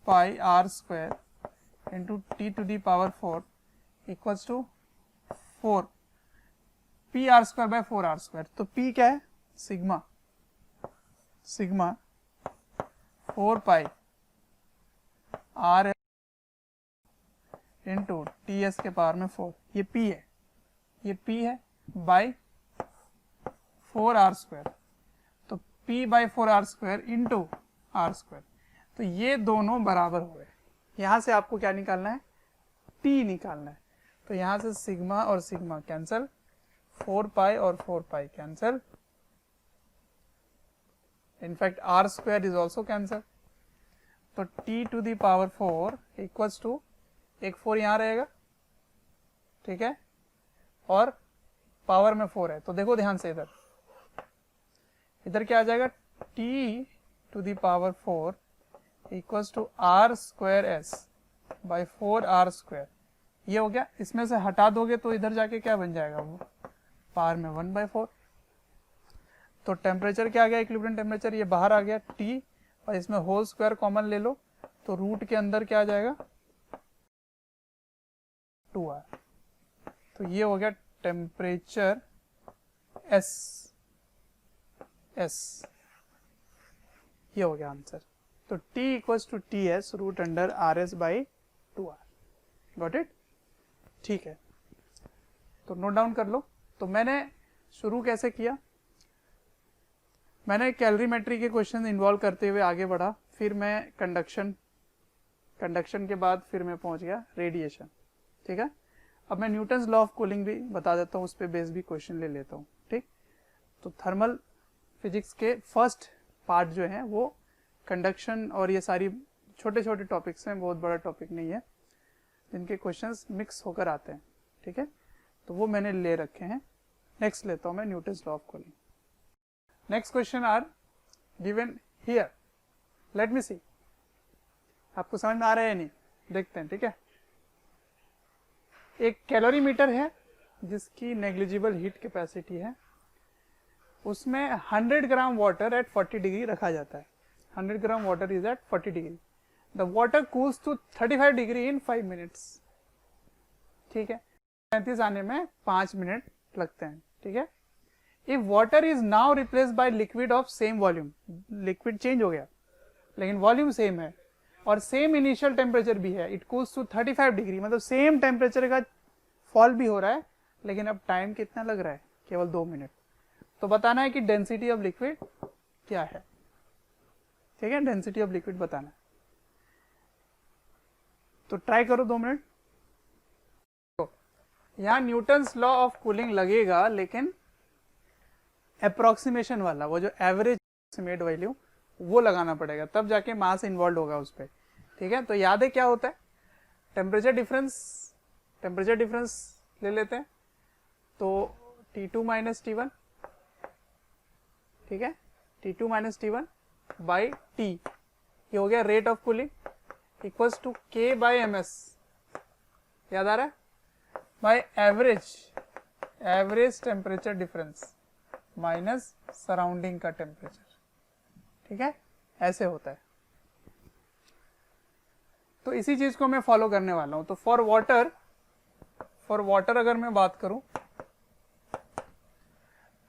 pi R square into T to the power 4 equals to 4 P R square by 4 R square. तो पी क्या है, सिग्मा 4 पाई आर इंटू टी एस के पावर में 4, ये पी है, ये पी है बाई 4 आर स्क्वायर, तो P by 4 R square into R square, तो ये दोनों बराबर हो गए। यहां से आपको क्या निकालना है, टी निकालना है, तो यहां से सिग्मा और सिग्मा कैंसल, 4 पाई और 4 pi cancel, in fact R square is also cancel, तो T to the power 4 equals to, एक 4 यहां रहेगा, ठीक है, और पावर में 4 है, तो देखो ध्यान से इधर क्या आ जाएगा, T to the power 4 equals to R square S by 4 R square, ये हो गया। इसमें से हटा दोगे तो इधर जाके क्या बन जाएगा, वो पावर में 1/4। तो टेम्परेचर क्या आ गया, इक्विलिब्रियम टेम्परेचर ये बाहर आ गया टी, और इसमें होल स्क्वायर कॉमन ले लो, तो रूट के अंदर क्या आ जाएगा 2r, तो ये हो गया टेम्परेचर एस, ये हो गया आंसर। तो T equals to T S root under R S by 2r, got it, ठीक है। तो नोट डाउन कर लो। तो मैंने शुरू कैसे किया, मैंने कैलोरीमेट्री के क्वेश्चन इन्वॉल्व करते हुए आगे बढ़ा, फिर मैं कंडक्शन के बाद फिर मैं पहुंच गया रेडिएशन, ठीक है। अब मैं न्यूटन्स लॉ ऑफ कूलिंग भी बता देता हूँ, उस पर बेस भी क्वेश्चन ले लेता हूँ, ठीक। तो थर्मल फिजिक्स के फर्स्ट पार्ट जो है वो कंडक्शन और ये सारी छोटे छोटे टॉपिक्स हैं, बहुत बड़ा टॉपिक नहीं है, जिनके क्वेश्चंस मिक्स होकर आते हैं, ठीक है। तो वो मैंने ले रखे हैं। नेक्स्ट लेता हूँ मैं Newton's law of cooling. Next question are given here, let me see, आपको समझ में आ रहा है या नहीं, देखते हैं, ठीक है। एक कैलोरीमीटर है जिसकी नेग्लिजिबल हीट कैपेसिटी है, उसमें 100 ग्राम वाटर एट 40 डिग्री रखा जाता है, 100 gram water is at 40 degree, the water cools to 35 degree in 5 minutes, ठीक है। 35 आने में 5 मिनट लगते हैं, ठीक है। If water is now replace by liquid of same volume, liquid change हो गया लेकिन वॉल्यूम सेम है और सेम इनिशियल टेम्परेचर भी है, इट कूल्स टू 35 डिग्री, मतलब सेम टेम्परेचर का फॉल भी हो रहा है, लेकिन अब टाइम कितना लग रहा है, केवल 2 मिनट। तो बताना है कि डेंसिटी ऑफ लिक्विड क्या है, ठीक है, डेंसिटी ऑफ लिक्विड बताना है। तो ट्राई करो 2 मिनट। यहाँ न्यूटन्स लॉ ऑफ कूलिंग लगेगा, लेकिन अप्रोक्सीमेशन वाला, वो जो एवरेज अप्रोक्सीमेट वैल्यू वो लगाना पड़ेगा, तब जाके मास इन्वॉल्व होगा उस पर। ठीक है, तो याद है क्या होता है, टेम्परेचर डिफरेंस ले लेते हैं, तो T2 माइनस T1, ठीक है, T2 minus T1 by T, ये हो गया rate of cooling, equals to K by MS, याद आ रहा है, by average temperature difference minus surrounding का टेम्परेचर। ठीक है, ऐसे होता है। तो इसी चीज को मैं फॉलो करने वाला हूं। तो फॉर वाटर अगर मैं बात करूं,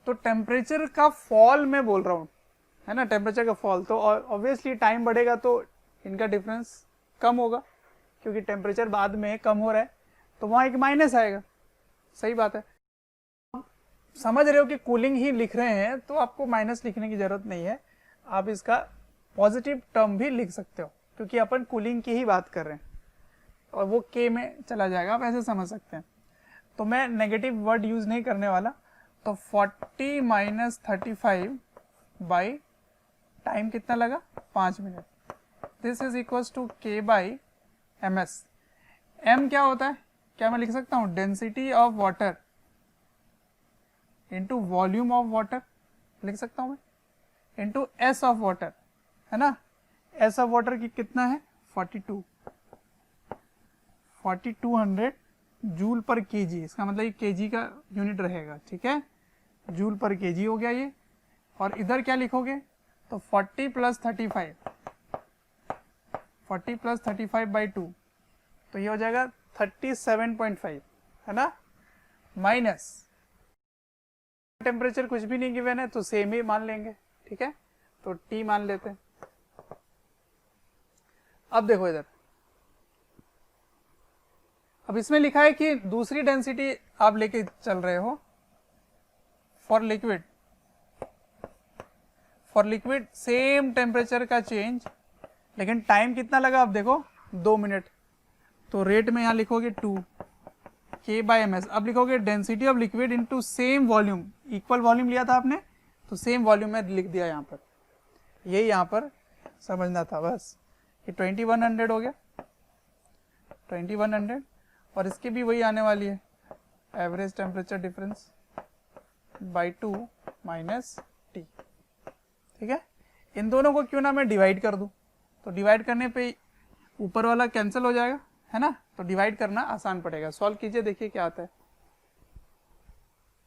तो टेम्परेचर का फॉल मैं बोल रहा हूं, है ना, टेम्परेचर का फॉल, तो ऑब्वियसली टाइम बढ़ेगा तो इनका डिफरेंस कम होगा, क्योंकि टेम्परेचर बाद में कम हो रहा है, तो वहां एक माइनस आएगा। सही बात है, समझ रहे हो कि कूलिंग ही लिख रहे हैं तो आपको माइनस लिखने की जरूरत नहीं है, आप इसका पॉजिटिव टर्म भी लिख सकते हो, क्योंकि अपन कूलिंग की ही बात कर रहे हैं और वो के में चला जाएगा, आप ऐसे समझ सकते हैं। तो मैं नेगेटिव वर्ड यूज नहीं करने वाला, तो 40 माइनस 35 बाई टाइम कितना लगा, 5 minute, this is equals to K by M S. M क्या होता है, क्या मैं लिख सकता हूँ, density of water into volume of water लिख सकता हूँ मैं, इंटू एस ऑफ वाटर, है ना, एस ऑफ वाटर की कितना है 4200 जूल पर केजी, इसका मतलब ये केजी का यूनिट रहेगा। ठीक है, जूल पर केजी हो गया ये, और इधर क्या लिखोगे, तो 40 प्लस 35 बाई 2, तो ये हो जाएगा 37.5, है ना, माइनस टेम्परेचर कुछ भी नहीं गिवन है तो सेम ही मान लेंगे। ठीक है, तो टी मान लेते हैं। अब देखो इधर, अब इसमें लिखा है कि दूसरी डेंसिटी आप लेके चल रहे हो फॉर लिक्विड सेम टेम्परेचर का चेंज, लेकिन टाइम कितना लगा, अब देखो 2 मिनट, तो रेट में यहां लिखोगे 2 K बाई एम एस। अब लिखोगे density of liquid into same volume, equal volume लिया था आपने तो सेम वॉल्यूम में लिख दिया यहाँ पर, यही यहाँ पर समझना था बस। ये 2100 हो गया, 2100, और इसकी भी वही आने वाली है, average temperature difference by 2 minus T. ठीक है, इन दोनों को क्यों ना मैं डिवाइड कर दूं, तो डिवाइड करने पे ऊपर वाला कैंसिल हो जाएगा, है ना, तो डिवाइड करना आसान पड़ेगा। सॉल्व कीजिए, देखिए क्या आता है।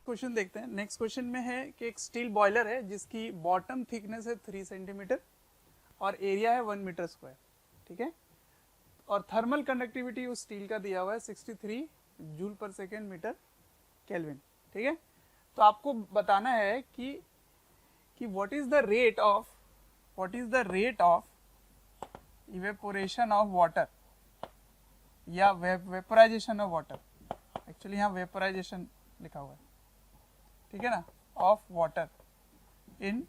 क्वेश्चन देखते हैं। नेक्स्ट क्वेश्चन में है कि एक स्टील बॉयलर है जिसकी बॉटम थिकनेस है 3 सेंटीमीटर और एरिया है 1 मीटर स्क्वायर। ठीक है, और थर्मल कंडक्टिविटी उस स्टील का दिया हुआ है 63 joule per second metre kelvin. ठीक है, तो आपको बताना है कि what is the rate of evaporation of water या वेपोराइजेशन ऑफ वाटर, एक्चुअली यहाँ वेपोराइजेशन लिखा हुआ है, ठीक है ना, ऑफ वाटर इन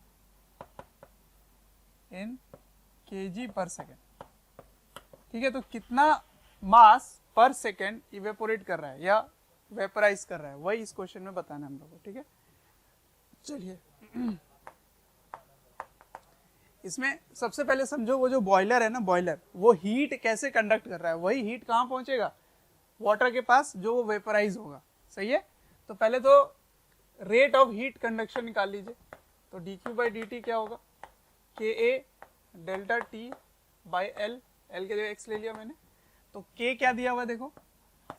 केजी पर सेकेंड। ठीक है, तो कितना मास पर सेकेंड इवेपोरेट कर रहा है या वेपोराइज कर रहा है, वही इस क्वेश्चन में बताना है हम लोग को। ठीक है, चलिए इसमें सबसे पहले समझो, वो जो बॉयलर है ना, बॉयलर वो हीट कैसे कंडक्ट कर रहा है, वही हीट कहाँ पहुंचेगा, वाटर के पास, जो वो वेपोराइज होगा। सही है, तो पहले तो रेट ऑफ हीट कंडक्शन निकाल लीजिए, तो dq बाई dt क्या होगा, ka delta T by L, L के जगह x ले लिया मैंने, तो k क्या दिया हुआ है देखो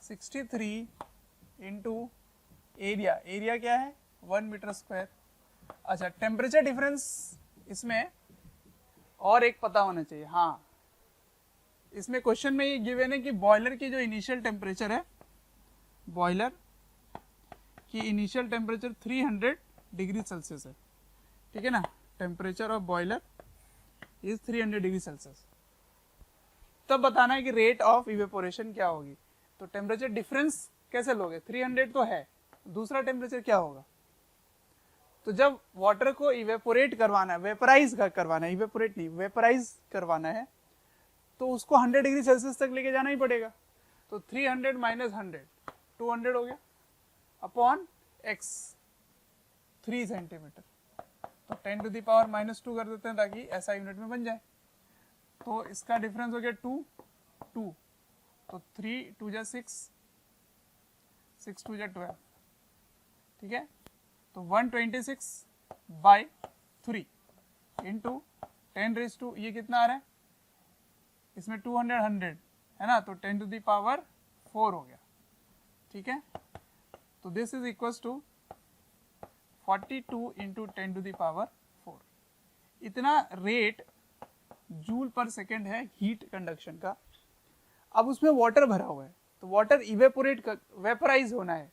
63 इंटू एरिया क्या है 1 मीटर स्क्वायर। अच्छा, टेम्परेचर डिफरेंस इसमें और एक पता होना चाहिए, हाँ, इसमें क्वेश्चन में ये गिवन है कि बॉयलर की जो इनिशियल टेम्परेचर है, बॉयलर की इनिशियल टेम्परेचर 300 डिग्री सेल्सियस है। ठीक है ना, temperature of boiler is 300 degree Celsius. तब बताना है कि रेट ऑफ इवेपोरेशन क्या होगी, तो टेम्परेचर डिफरेंस कैसे लोगे, 300 तो है, दूसरा टेम्परेचर क्या होगा, तो जब वाटर को इवेपोरेट करवाना है, वेपराइज करवाना है, इवेपोरेट नहीं वेपराइज करवाना है, तो उसको 100 डिग्री सेल्सियस तक लेके जाना ही पड़ेगा, तो 300 माइनस 100 200 हो गया अपॉन x 3 सेंटीमीटर, तो 10 टू द पावर -2 कर देते हैं ताकि ऐसा यूनिट में बन जाए। तो इसका डिफरेंस हो गया 2 2, तो 3 2 जा 6 6 2 जा 12, ठीक है। तो 126/3 इंटू 10⁻², ये कितना आ रहा है इसमें 200 100 है ना, तो 10 टू द पावर 4 हो गया, ठीक है। तो this is equals to 42 into 10 to the power 4। इतना रेट जूल पर सेकेंड है हीट कंडक्शन का। अब उसमें वाटर भरा हुआ है, तो वाटर इवेपोरेट वेपराइज होना है,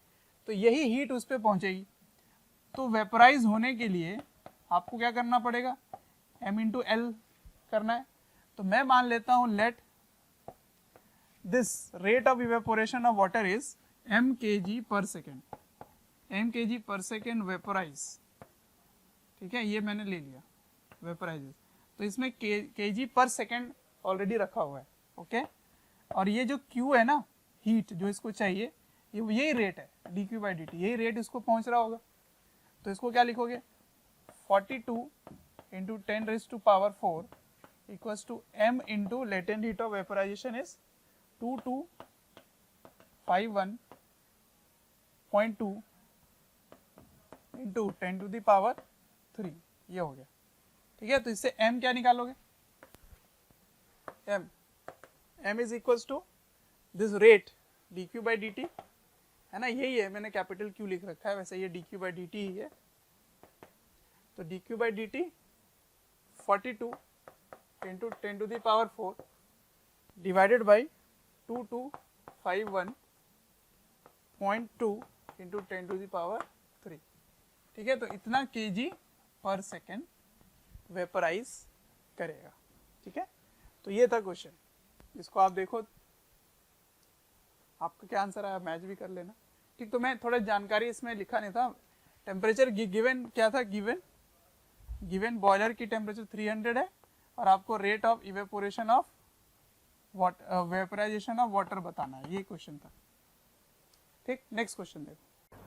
तो यही हीट उस पर पहुंचेगी। तो वेपराइज होने के लिए आपको क्या करना पड़ेगा, m इंटू एल करना है। तो मैं मान लेता हूं let this rate of evaporation of water is m kg पर सेकेंड, m kg पर सेकेंड वेपराइज, ठीक है, ये मैंने ले लिया वेपराइज। तो इसमें kg पर सेकेंड ऑलरेडी रखा हुआ है, ओके। और ये जो Q है ना, हीट जो इसको चाहिए, ये यही रेट है dQ/dt, यही रेट इसको पहुंच रहा होगा। तो इसको क्या लिखोगे, 42 into 10⁻⁴ equals to m into latent heat of vaporisation is 2251.2 into 10 to the power 3, ये हो गया, ठीक है। तो इससे m क्या निकालोगे, m is equals to this rate dQ/dt, है ना, यही है, मैंने कैपिटल Q लिख रखा है, वैसे ये dQ/dt ही है। तो dQ/dt 42 into 10 to the power 4 divided by 2251.2 into 10 to the power 3, ठीक है। तो इतना kg पर सेकेंड वेपराइज करेगा, ठीक है। तो ये था क्वेश्चन, इसको आप देखो, आपका क्या आंसर आया मैच भी कर लेना, ठीक। तो मैं थोड़ा जानकारी इसमें लिखा नहीं था। टेम्परेचर गिवन क्या था, गिवन बॉयलर की टेम्परेचर 300 है और आपको rate of evaporation of vaporization of water बताना है, ये क्वेश्चन था, ठीक। नेक्स्ट क्वेश्चन देखो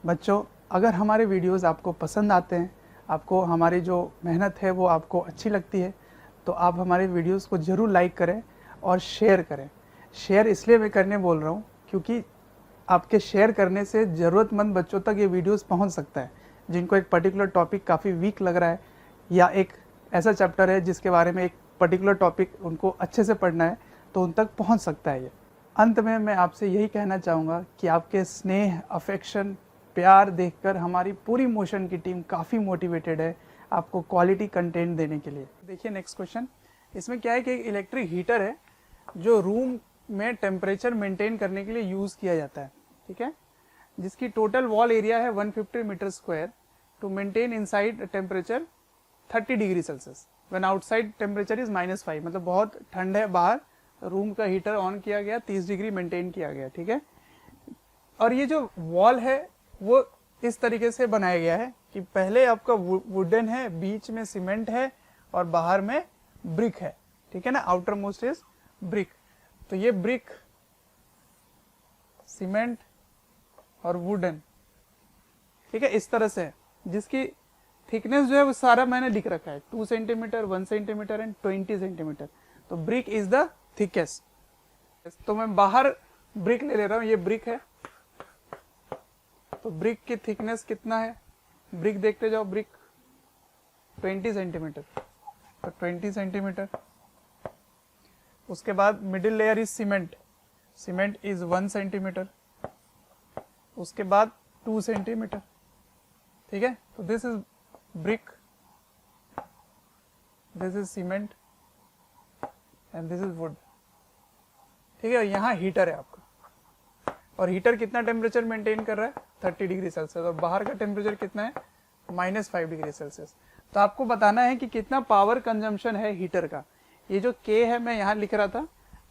बच्चों, अगर हमारे वीडियोस आपको पसंद आते हैं, आपको हमारी जो मेहनत है वो आपको अच्छी लगती है, तो आप हमारे वीडियोस को ज़रूर लाइक करें और शेयर करें। शेयर इसलिए मैं करने बोल रहा हूँ क्योंकि आपके शेयर करने से ज़रूरतमंद बच्चों तक ये वीडियोस पहुंच सकता है, जिनको एक पर्टिकुलर टॉपिक काफ़ी वीक लग रहा है या एक ऐसा चैप्टर है जिसके बारे में एक पर्टिकुलर टॉपिक उनको अच्छे से पढ़ना है, तो उन तक पहुंच सकता है ये। अंत में मैं आपसे यही कहना चाहूँगा कि आपके स्नेह, अफेक्शन, प्यार देखकर हमारी पूरी मोशन की टीम काफ़ी मोटिवेटेड है आपको क्वालिटी कंटेंट देने के लिए। देखिए नेक्स्ट क्वेश्चन, इसमें क्या है कि एक इलेक्ट्रिक हीटर है जो रूम में टेम्परेचर मेंटेन करने के लिए यूज़ किया जाता है, ठीक है, जिसकी टोटल वॉल एरिया है 150 metre square to maintain inside temperature 30 degree Celsius when outside temperature is -5, मतलब बहुत ठंड है बाहर, रूम का हीटर ऑन किया गया, 30 डिग्री मेंटेन किया गया, ठीक है। और ये जो वॉल है वो इस तरीके से बनाया गया है कि पहले आपका वुडन है, बीच में सीमेंट है और बाहर में ब्रिक है, ठीक है ना, आउटर मोस्ट इज ब्रिक। तो ये ब्रिक, सीमेंट और वुडन, ठीक है, इस तरह से है, जिसकी थिकनेस जो है वो सारा मैंने लिख रखा है, 2 सेंटीमीटर, 1 सेंटीमीटर एंड 20 सेंटीमीटर। तो ब्रिक इज द थिकेस्ट। तो मैं बाहर ब्रिक ले रहा हूं, ये ब्रिक है, तो ब्रिक की थिकनेस कितना है, ब्रिक देखते जाओ, ब्रिक 20 सेंटीमीटर, तो 20 सेंटीमीटर। उसके बाद middle layer is cement, cement is 1 centimetre, उसके बाद 2 सेंटीमीटर, ठीक है। तो this is brick, this is cement and this is would, ठीक है। यहाँ हीटर है आपका, और हीटर कितना टेम्परेचर मेंटेन कर रहा है, 30 डिग्री सेल्सियस, और बाहर का टेम्परेचर कितना है, -5 डिग्री सेल्सियस। तो आपको बताना है कि कितना पावर कंजम्पशन है हीटर का। ये जो K है मैं यहाँ लिख रहा था,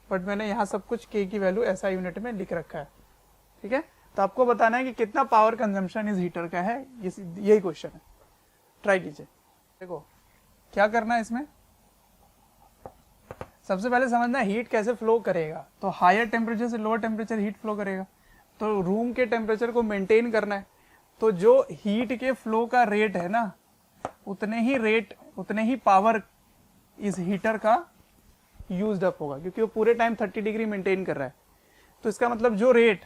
बट मैंने यहाँ सब कुछ K की वैल्यू SI यूनिट में लिख रखा है, ठीक है। तो आपको बताना है कि कितना पावर कंजम्पशन इस हीटर का है, यही क्वेश्चन है, ट्राई कीजिए। देखो क्या करना है इसमें, सबसे पहले समझना है हीट कैसे फ्लो करेगा। तो हायर टेम्परेचर से लोअर टेम्परेचर हीट फ्लो करेगा, तो रूम के टेम्परेचर को मेंटेन करना है, तो जो हीट के फ्लो का रेट है ना, उतने ही पावर इस हीटर का यूज्ड अप होगा, क्योंकि वो पूरे टाइम 30 डिग्री मेंटेन कर रहा है। तो इसका मतलब जो rate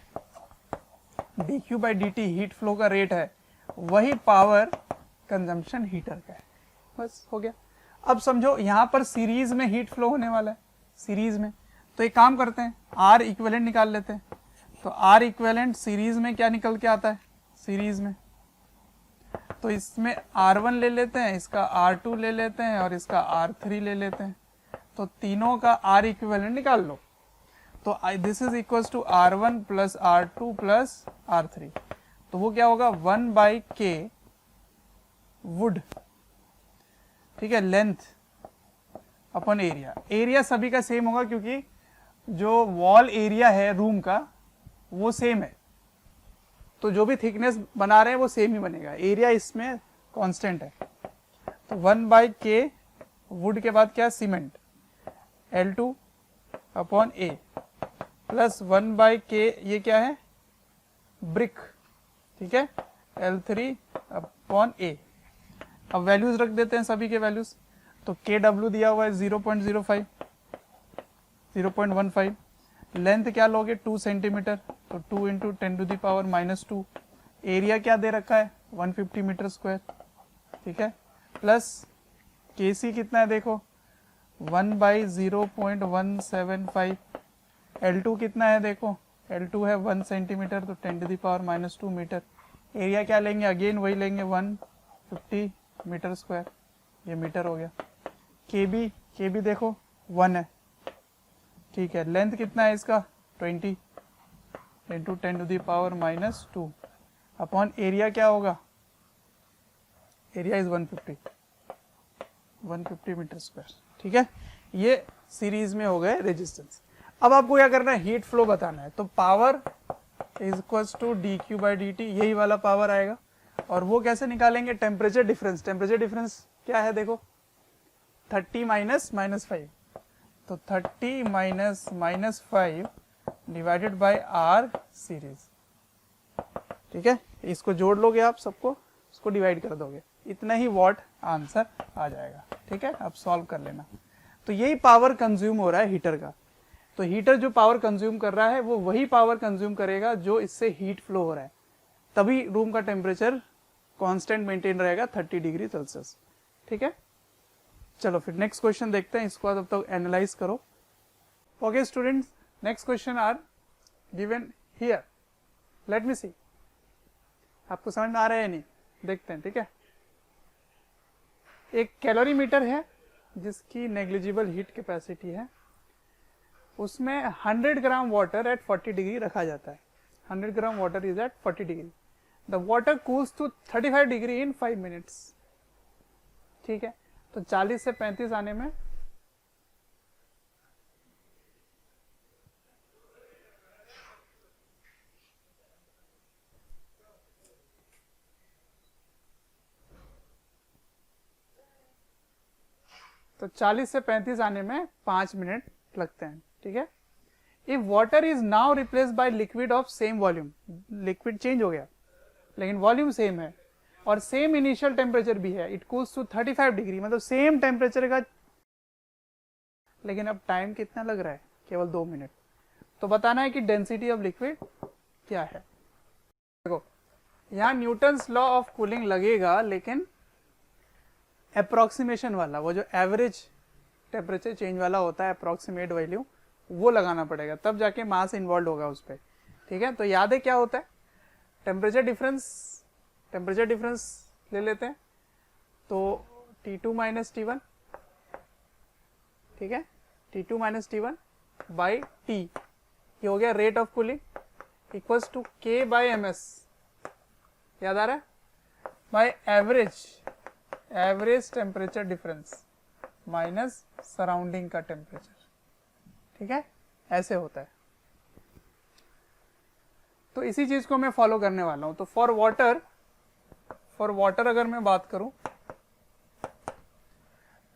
dq by dt heat flow का रेट है, वही पावर कंजम्पशन हीटर का है। बस हो गया। अब समझो यहाँ पर सीरीज में हीट फ्लो होने वाला है, सीरीज में। तो एक काम करते हैं, आर इक्विवेलेंट निकाल लेते हैं। तो आर इक्विवेलेंट सीरीज में क्या निकल के आता है, सीरीज में, तो इसमें R1 ले लेते हैं, इसका R2 ले लेते हैं और इसका R3 ले लेते हैं। तो तीनों का R इक्विवेलेंट निकाल लो। तो this is equal to R1 plus R2 plus R3। तो वो क्या होगा, 1/K वुड, ठीक है, लेंथ अपन एरिया। एरिया सभी का सेम होगा, क्योंकि जो वॉल एरिया है रूम का वो सेम है, तो जो भी थिकनेस बना रहे हैं वो सेम ही बनेगा, एरिया इसमें कांस्टेंट है। तो 1/K वुड के बाद क्या, सीमेंट, L2/A प्लस 1/K ये क्या है, ब्रिक, ठीक है, L3/A। अब वैल्यूज रख देते हैं सभी के वैल्यूज। तो KW दिया हुआ है 0.05, 0.15। लेंथ क्या लोगे, 2 सेंटीमीटर, तो 2 इंटू 10⁻⁻²। एरिया क्या दे रखा है, 150 मीटर स्क्वायर, ठीक है, प्लस KC कितना है देखो, 1/0.175। L2 कितना है देखो, L2 है 1 सेंटीमीटर, तो 10⁻⁻² मीटर। एरिया क्या लेंगे, अगेन वही लेंगे, 150 मीटर स्क्वायर, ये मीटर हो गया। KB देखो 1 है, ठीक है। लेंथ कितना है इसका, 20 इंटू 10⁻⁻² अपॉन एरिया क्या होगा, एरिया इज 150 मीटर स्क्वायर, ठीक है। ये सीरीज में हो गए रेजिस्टेंस। अब आपको क्या करना है, हीट फ्लो बताना है। तो power is equal to dq by dt, यही वाला पावर आएगा। और वो कैसे निकालेंगे, टेम्परेचर डिफरेंस। टेम्परेचर डिफरेंस क्या है देखो, 30 माइनस -5, तो 30 minus -5 divided by R series, ठीक है। इसको जोड़ लोगे आप सबको, इसको डिवाइड कर दोगे, इतना ही वॉट आंसर आ जाएगा, ठीक है। अब सॉल्व कर लेना। तो यही पावर कंज्यूम हो रहा है हीटर का। तो हीटर जो पावर कंज्यूम कर रहा है वो वही पावर कंज्यूम करेगा जो इससे हीट फ्लो हो रहा है, तभी रूम का टेम्परेचर कांस्टेंट मेंटेन रहेगा 30 डिग्री सेल्सियस, ठीक है। चलो फिर नेक्स्ट क्वेश्चन देखते हैं, इसको तब तक एनालाइज करो। Okay students, next question are given here, let me see. आपको समझ में आ रहा है या नहीं, देखते हैं, ठीक है। एक कैलोरीमीटर है जिसकी नेग्लिजिबल हीट कैपेसिटी है, उसमें 100 ग्राम वाटर एट 40 डिग्री रखा जाता है। 100 gram water is at 40 degree. The water cools to 35 degree in 5 minutes, ठीक है। तो 40 से 35 आने में तो 40 से 35 आने में 5 मिनट लगते हैं, ठीक है। If water is now replace by liquid of same volume, liquid change हो गया लेकिन वॉल्यूम सेम है और सेम इनिशियल टेम्परेचर भी है, इट कूल्स टू 35 डिग्री, मतलब सेम टेम्परेचर का, लेकिन अब टाइम कितना लग रहा है, केवल 2 मिनट। तो बताना है कि डेंसिटी ऑफ लिक्विड क्या है। देखो यहाँ न्यूटन्स लॉ ऑफ कूलिंग लगेगा, लेकिन अप्रोक्सीमेशन वाला, वो जो एवरेज टेम्परेचर चेंज वाला होता है, अप्रोक्सीमेट वैल्यू, वो लगाना पड़ेगा, तब जाके मास इन्वॉल्व होगा उस पर, ठीक है। तो याद है क्या होता है, टेम्परेचर डिफरेंस ले लेते हैं। तो T2 माइनस T1, ठीक है, T2 minus T1 by T, ये हो गया rate of cooling, equals to K by MS, याद आ रहा है, by average temperature difference minus surrounding का टेम्परेचर, ठीक है, ऐसे होता है। तो इसी चीज को मैं फॉलो करने वाला हूं। तो फॉर वाटर अगर मैं बात करूं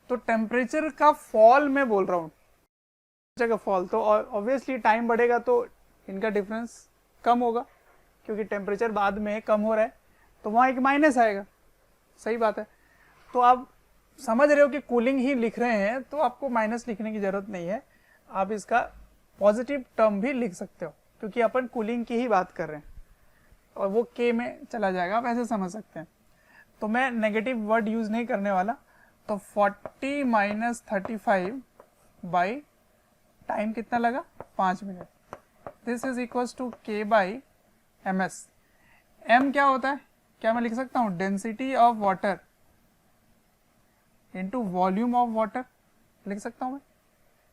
तो टेम्परेचर का फॉल मैं बोल रहा हूं, टेम्परेचर का फॉल, तो ऑब्वियसली टाइम बढ़ेगा तो इनका डिफरेंस कम होगा, क्योंकि टेम्परेचर बाद में कम हो रहा है, तो वहाँ एक माइनस आएगा, सही बात है। तो आप समझ रहे हो कि कूलिंग ही लिख रहे हैं, तो आपको माइनस लिखने की जरूरत नहीं है, आप इसका पॉजिटिव टर्म भी लिख सकते हो, क्योंकि अपन कूलिंग की ही बात कर रहे हैं और वो के में चला जाएगा, आप ऐसे समझ सकते हैं। तो मैं नेगेटिव वर्ड यूज नहीं करने वाला, तो 40 माइनस 35 बाई टाइम कितना लगा 5 minute, this is equals to K by M S. M क्या होता है, क्या मैं लिख सकता हूँ density of water into volume of water, लिख सकता हूँ मैं,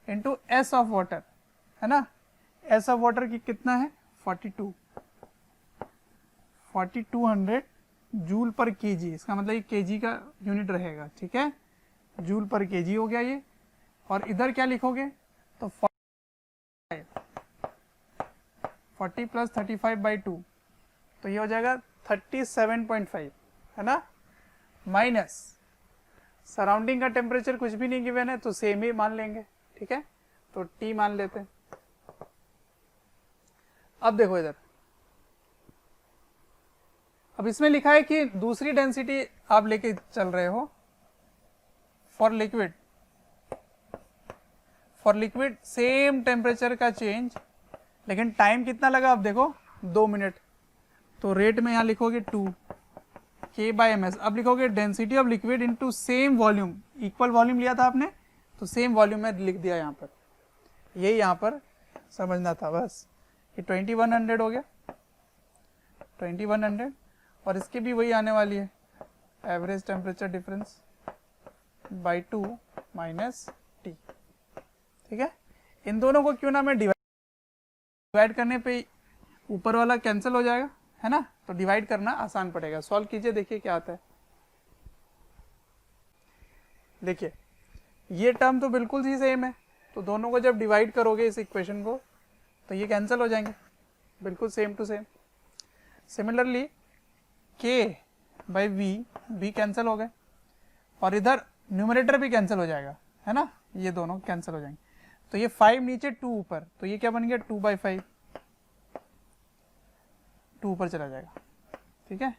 इंटू एस ऑफ वाटर, है ना। एस ऑफ वाटर की कितना है 4200 जूल पर केजी, इसका मतलब ये केजी का यूनिट रहेगा, ठीक है, जूल पर केजी हो गया ये। और इधर क्या लिखोगे, तो 40 प्लस 35 बाई 2, तो ये हो जाएगा 37.5, है ना, माइनस सराउंडिंग का टेम्परेचर कुछ भी नहीं गिवन है, तो सेम ही मान लेंगे, ठीक है, तो टी मान लेते हैं। अब देखो इधर, अब इसमें लिखा है कि दूसरी डेंसिटी आप लेके चल रहे हो फॉर लिक्विड सेम टेम्परेचर का चेंज, लेकिन टाइम कितना लगा, अब देखो 2 मिनट, तो रेट में यहाँ लिखोगे 2 के बाई एम एस। अब लिखोगे density of liquid into same volume, equal volume लिया था आपने, तो सेम वॉल्यूम में लिख दिया यहाँ पर, यही यहाँ पर समझना था बस। ये 2100 हो गया, 2100, और इसकी भी वही आने वाली है, average temperature difference by 2 minus T, ठीक है। इन दोनों को क्यों ना मैं डिवाइड करने पे ऊपर वाला कैंसिल हो जाएगा, है ना, तो डिवाइड करना आसान पड़ेगा। सॉल्व कीजिए, देखिए क्या आता है। देखिए ये टर्म तो बिल्कुल ही सेम है, तो दोनों को जब डिवाइड करोगे इस इक्वेशन को, तो ये कैंसिल हो जाएंगे, बिल्कुल सेम टू सेम। सिमिलरली के बाई वी कैंसिल हो गए, और इधर न्यूमरेटर भी कैंसिल हो जाएगा, है ना, ये दोनों कैंसिल हो जाएंगे, तो ये 5 नीचे 2 ऊपर, तो ये क्या बन गया 2/5, 2 ऊपर चला जाएगा, ठीक है।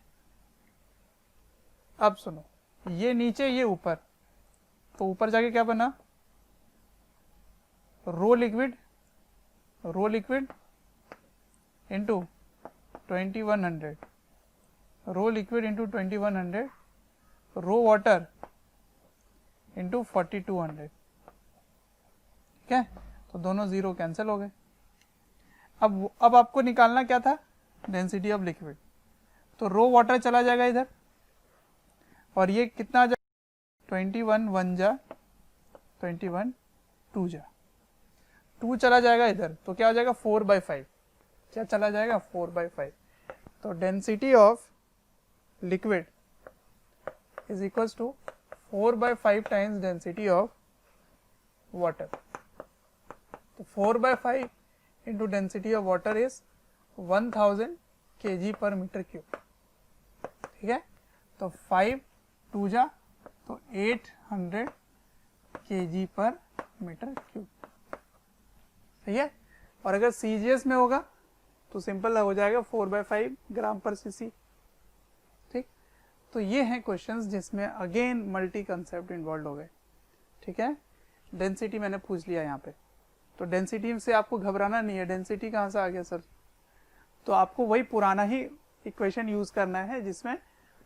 अब सुनो, ये नीचे ये ऊपर, तो ऊपर जाके क्या बना, रो लिक्विड इंटू 2100, रो लिक्विड इंटू 2100, रो वाटर इंटू 4200, ठीक है, तो दोनों जीरो कैंसिल हो गए। अब आपको निकालना क्या था, डेंसिटी ऑफ लिक्विड, तो रो वाटर चला जाएगा इधर, और ये कितना आ जाएगा 21 1 जा 21 2 जा 2 चला जाएगा इधर, तो क्या हो जाएगा 4/5, क्या चला जाएगा 4/5, तो density of liquid is equals to 4/5 times density of water, तो 4/5 into density of water is 1000 kg पर मीटर क्यूब, ठीक है, तो 5 2 जा तो 800 kg पर मीटर क्यूब, सही है। और अगर CGS में होगा तो सिंपल हो जाएगा 4/5 ग्राम पर सीसी, ठीक। तो ये हैं क्वेश्चंस जिसमें अगेन मल्टी कंसेप्ट इन्वॉल्व हो गए, ठीक है। डेंसिटी मैंने पूछ लिया यहाँ पे, तो डेंसिटी से आपको घबराना नहीं है, डेंसिटी कहाँ से आ गया सर, तो आपको वही पुराना ही इक्वेशन यूज करना है जिसमें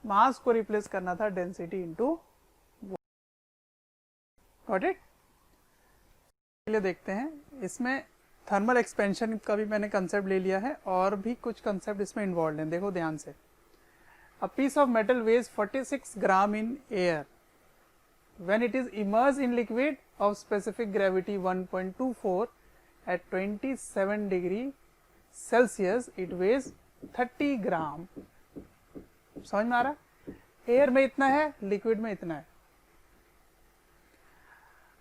मास को रिप्लेस करना था डेंसिटी इनटू, गॉट इट। चलिए देखते हैं, इसमें थर्मल एक्सपेंशन का भी मैंने कंसेप्ट ले लिया है, और भी कुछ कंसेप्ट इसमें इन्वॉल्व हैं, देखो ध्यान से। A piece of metal weighs 46 gram in air when it is immersed in liquid of specific gravity 1.24 at 27 degree Celsius it weighs 30 ग्राम। समझ में आ रहा है, एयर में इतना है, लिक्विड में इतना है।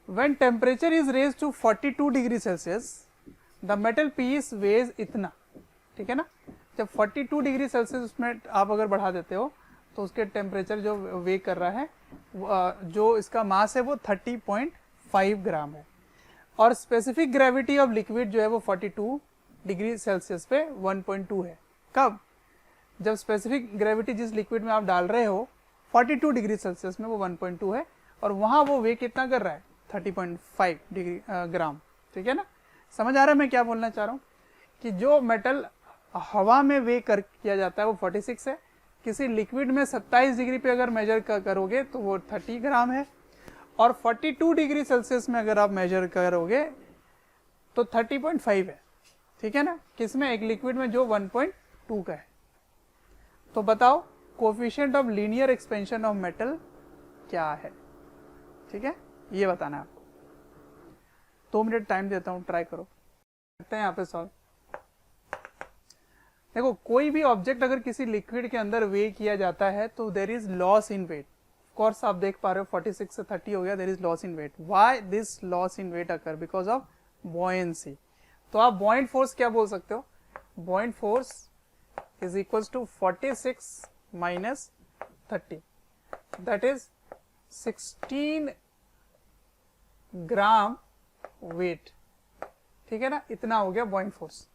when temperature is raised to 42 degree Celsius the metal piece weighs इतना, ठीक है ना। जब 42 डिग्री सेल्सियस उसमें आप अगर बढ़ा देते हो तो उसके टेम्परेचर जो वे कर रहा है, जो इसका मास है वो 30.5 ग्राम है, और स्पेसिफिक ग्रेविटी ऑफ लिक्विड जो है वो 42 डिग्री सेल्सियस पे 1.2 है। कब? जब स्पेसिफिक ग्रेविटी जिस लिक्विड में आप डाल रहे हो 42 डिग्री सेल्सियस में वो 1.2 है, और वहाँ वो वे कितना कर रहा है 30.5 डिग्री ग्राम। ठीक है ना, समझ आ रहा है मैं क्या बोलना चाह रहा हूँ? कि जो मेटल हवा में वे कर किया जाता है वो 46 है, किसी लिक्विड में 27 डिग्री पे अगर मेजर करोगे तो वो 30 ग्राम है, और 42 डिग्री सेल्सियस में अगर आप मेजर करोगे तो 30.5 है। ठीक है ना, किसमें? एक लिक्विड में जो 1.2 का है। तो बताओ coefficient of linear expansion of metal क्या है? ठीक है, ये बताना है आपको। 2 मिनट टाइम देता हूं, ट्राई करो, करते हैं यहाँ पे सॉल्व। देखो कोई भी ऑब्जेक्ट अगर किसी लिक्विड के अंदर वे किया जाता है तो there is loss in weight. Of course आप देख पा रहे हो 46 से 30 हो गया, there is loss in weight. Why this loss in weight occur? Because of buoyancy. तो आप बॉइंट फोर्स क्या बोल सकते हो? Buoyant force is equals to 46 minus 30, that is 16 gram weight. ठीक है ना, इतना हो गया बॉइंट फोर्स।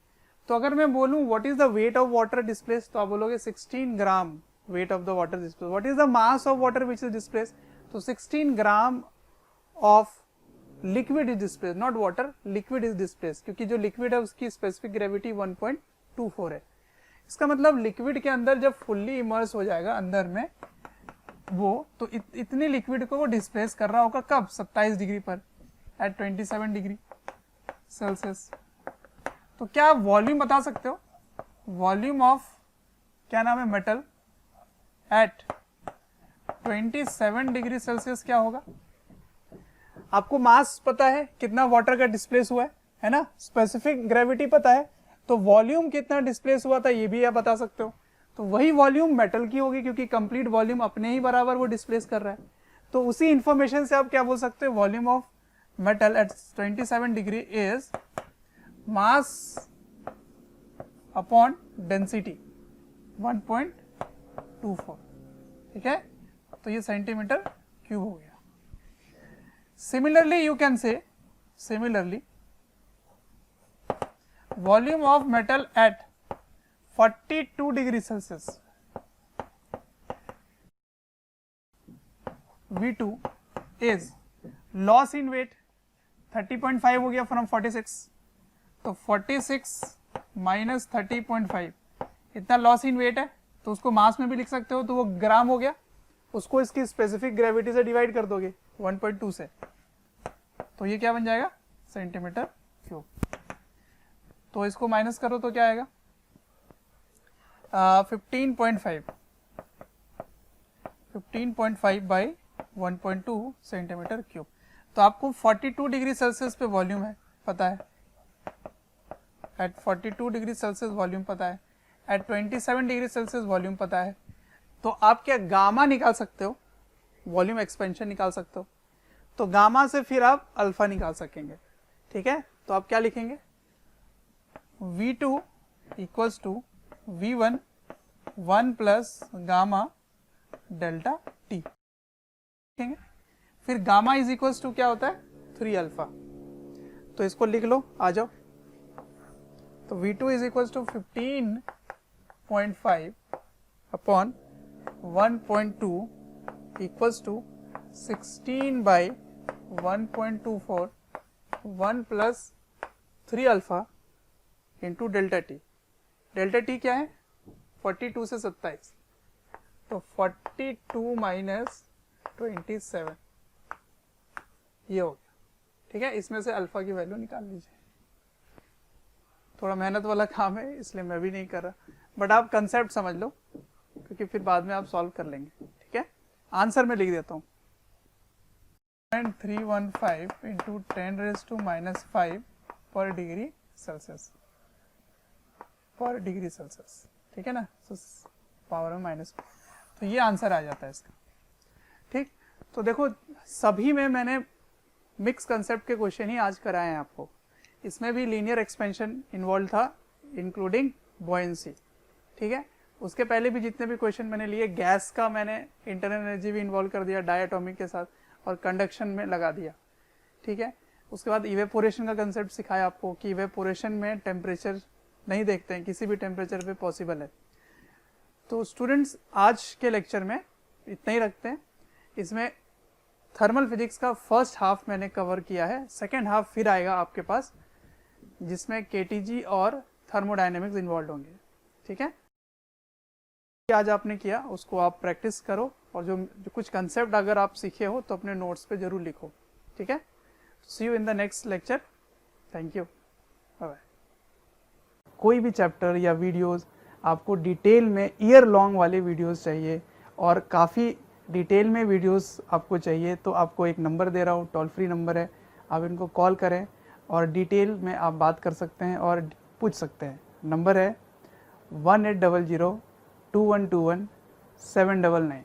तो अगर मैं बोलूं what is the weight of water displace, तो आप बोलोगे 16 gram weight of the water displace. What is the mass of water which is displace, तो 16 gram of liquid is displace, not water, liquid is displace, क्योंकि जो liquid है उसकी specific gravity 1.24 है। इसका मतलब लिक्विड के अंदर जब फुल्ली इमर्स हो जाएगा अंदर में वो, तो इतनी लिक्विड को वो डिस्प्लेस कर रहा होगा कब? 27 डिग्री पर, एट 27 डिग्री सेल्सियस। तो क्या आप वॉल्यूम बता सकते हो? वॉल्यूम ऑफ क्या नाम है मेटल एट 27 डिग्री सेल्सियस क्या होगा? आपको मास पता है कितना वाटर का डिस्प्लेस हुआ है ना, स्पेसिफिक ग्रेविटी पता है, तो वॉल्यूम कितना डिस्प्लेस हुआ था ये भी आप बता सकते हो। तो वही वॉल्यूम मेटल की होगी, क्योंकि कंप्लीट वॉल्यूम अपने ही बराबर वो डिस्प्लेस कर रहा है। तो उसी इंफॉर्मेशन से आप क्या बोल सकते हो? Volume of metal at 27 degree is mass upon density 1.24। ठीक है, तो ये सेंटीमीटर क्यूब हो गया। Similarly you can say, similarly volume of metal at 42 degree Celsius V2 is loss in weight 30.5 हो गया फ्रॉम 46, तो 46 माइनस 30.5 इतना लॉस इन वेट है, तो उसको मास में भी लिख सकते हो, तो वो ग्राम हो गया। उसको इसकी स्पेसिफिक ग्रेविटी से डिवाइड कर दोगे 1.2 से, तो ये क्या बन जाएगा? Centimetre cube. तो इसको माइनस करो तो क्या आएगा? 15.5 बाई 1.2 सेंटीमीटर क्यूब। तो आपको 42 डिग्री सेल्सियस पे वॉल्यूम है पता है, एट 42 डिग्री सेल्सियस वॉल्यूम पता है, एट 27 डिग्री सेल्सियस वॉल्यूम पता है। तो आप क्या गामा निकाल सकते हो, वॉल्यूम एक्सपेंशन निकाल सकते हो, तो गामा से फिर आप अल्फा निकाल सकेंगे। ठीक है, तो आप क्या लिखेंगे? V2 equals to V1 1 plus gamma delta T लिखेंगे। फिर गामा इज इक्वल्स टू क्या होता है? 3 अल्फा। तो इसको लिख लो, आ जाओ। तो V2 is equals to 15.5 upon 1.2 equals to 16 by 1.24 1 plus 3 alpha into delta T. Delta T क्या है? 42 से 27, तो 42 माइनस 27 ये हो गया। ठीक है, इसमें से अल्फा की वैल्यू निकाल लीजिए। थोड़ा मेहनत वाला काम है इसलिए मैं भी नहीं कर रहा, बट आप कंसेप्ट समझ लो, क्योंकि फिर बाद में आप सॉल्व कर लेंगे। ठीक है, आंसर में लिख देता हूँ 0.315 इंटू 10⁻⁻5 पर डिग्री सेल्सियस, पर डिग्री सेल्सियस। ठीक है ना, पावर में माइनस, तो ये आंसर आ जाता है इसका। ठीक, तो देखो सभी में मैंने मिक्स कंसेप्ट के क्वेश्चन ही आज कराए हैं आपको। इसमें भी लीनियर एक्सपेंशन इन्वॉल्व था, इंक्लूडिंग बॉयंसी। ठीक है, उसके पहले भी जितने भी क्वेश्चन मैंने लिए, गैस का मैंने इंटरनल एनर्जी भी इन्वॉल्व कर दिया डायटोमिक के साथ, और कंडक्शन में लगा दिया। ठीक है, उसके बाद इवेपोरेशन का कंसेप्ट सिखाया आपको कि इवेपोरेशन में टेम्परेचर नहीं देखते हैं, किसी भी टेम्परेचर पे पॉसिबल है। तो स्टूडेंट्स आज के लेक्चर में इतना ही रखते हैं। इसमें थर्मल फिजिक्स का फर्स्ट हाफ मैंने कवर किया है, सेकेंड हाफ फिर आएगा आपके पास जिसमें केटीजी और थर्मोडायनेमिक्स इन्वॉल्व होंगे। ठीक है, आज आपने किया उसको आप प्रैक्टिस करो, और जो कुछ कंसेप्ट अगर आप सीखे हो तो अपने नोट्स पे जरूर लिखो। ठीक है, see you in the next lecture. Thank you, bye bye. कोई भी चैप्टर या वीडियोस आपको डिटेल में ईयर लॉन्ग वाले वीडियोस चाहिए और काफ़ी डिटेल में वीडियोस आपको चाहिए, तो आपको एक नंबर दे रहा हूँ, टोल फ्री नंबर है, आप इनको कॉल करें और डिटेल में आप बात कर सकते हैं और पूछ सकते हैं। नंबर है 1800 2121 799।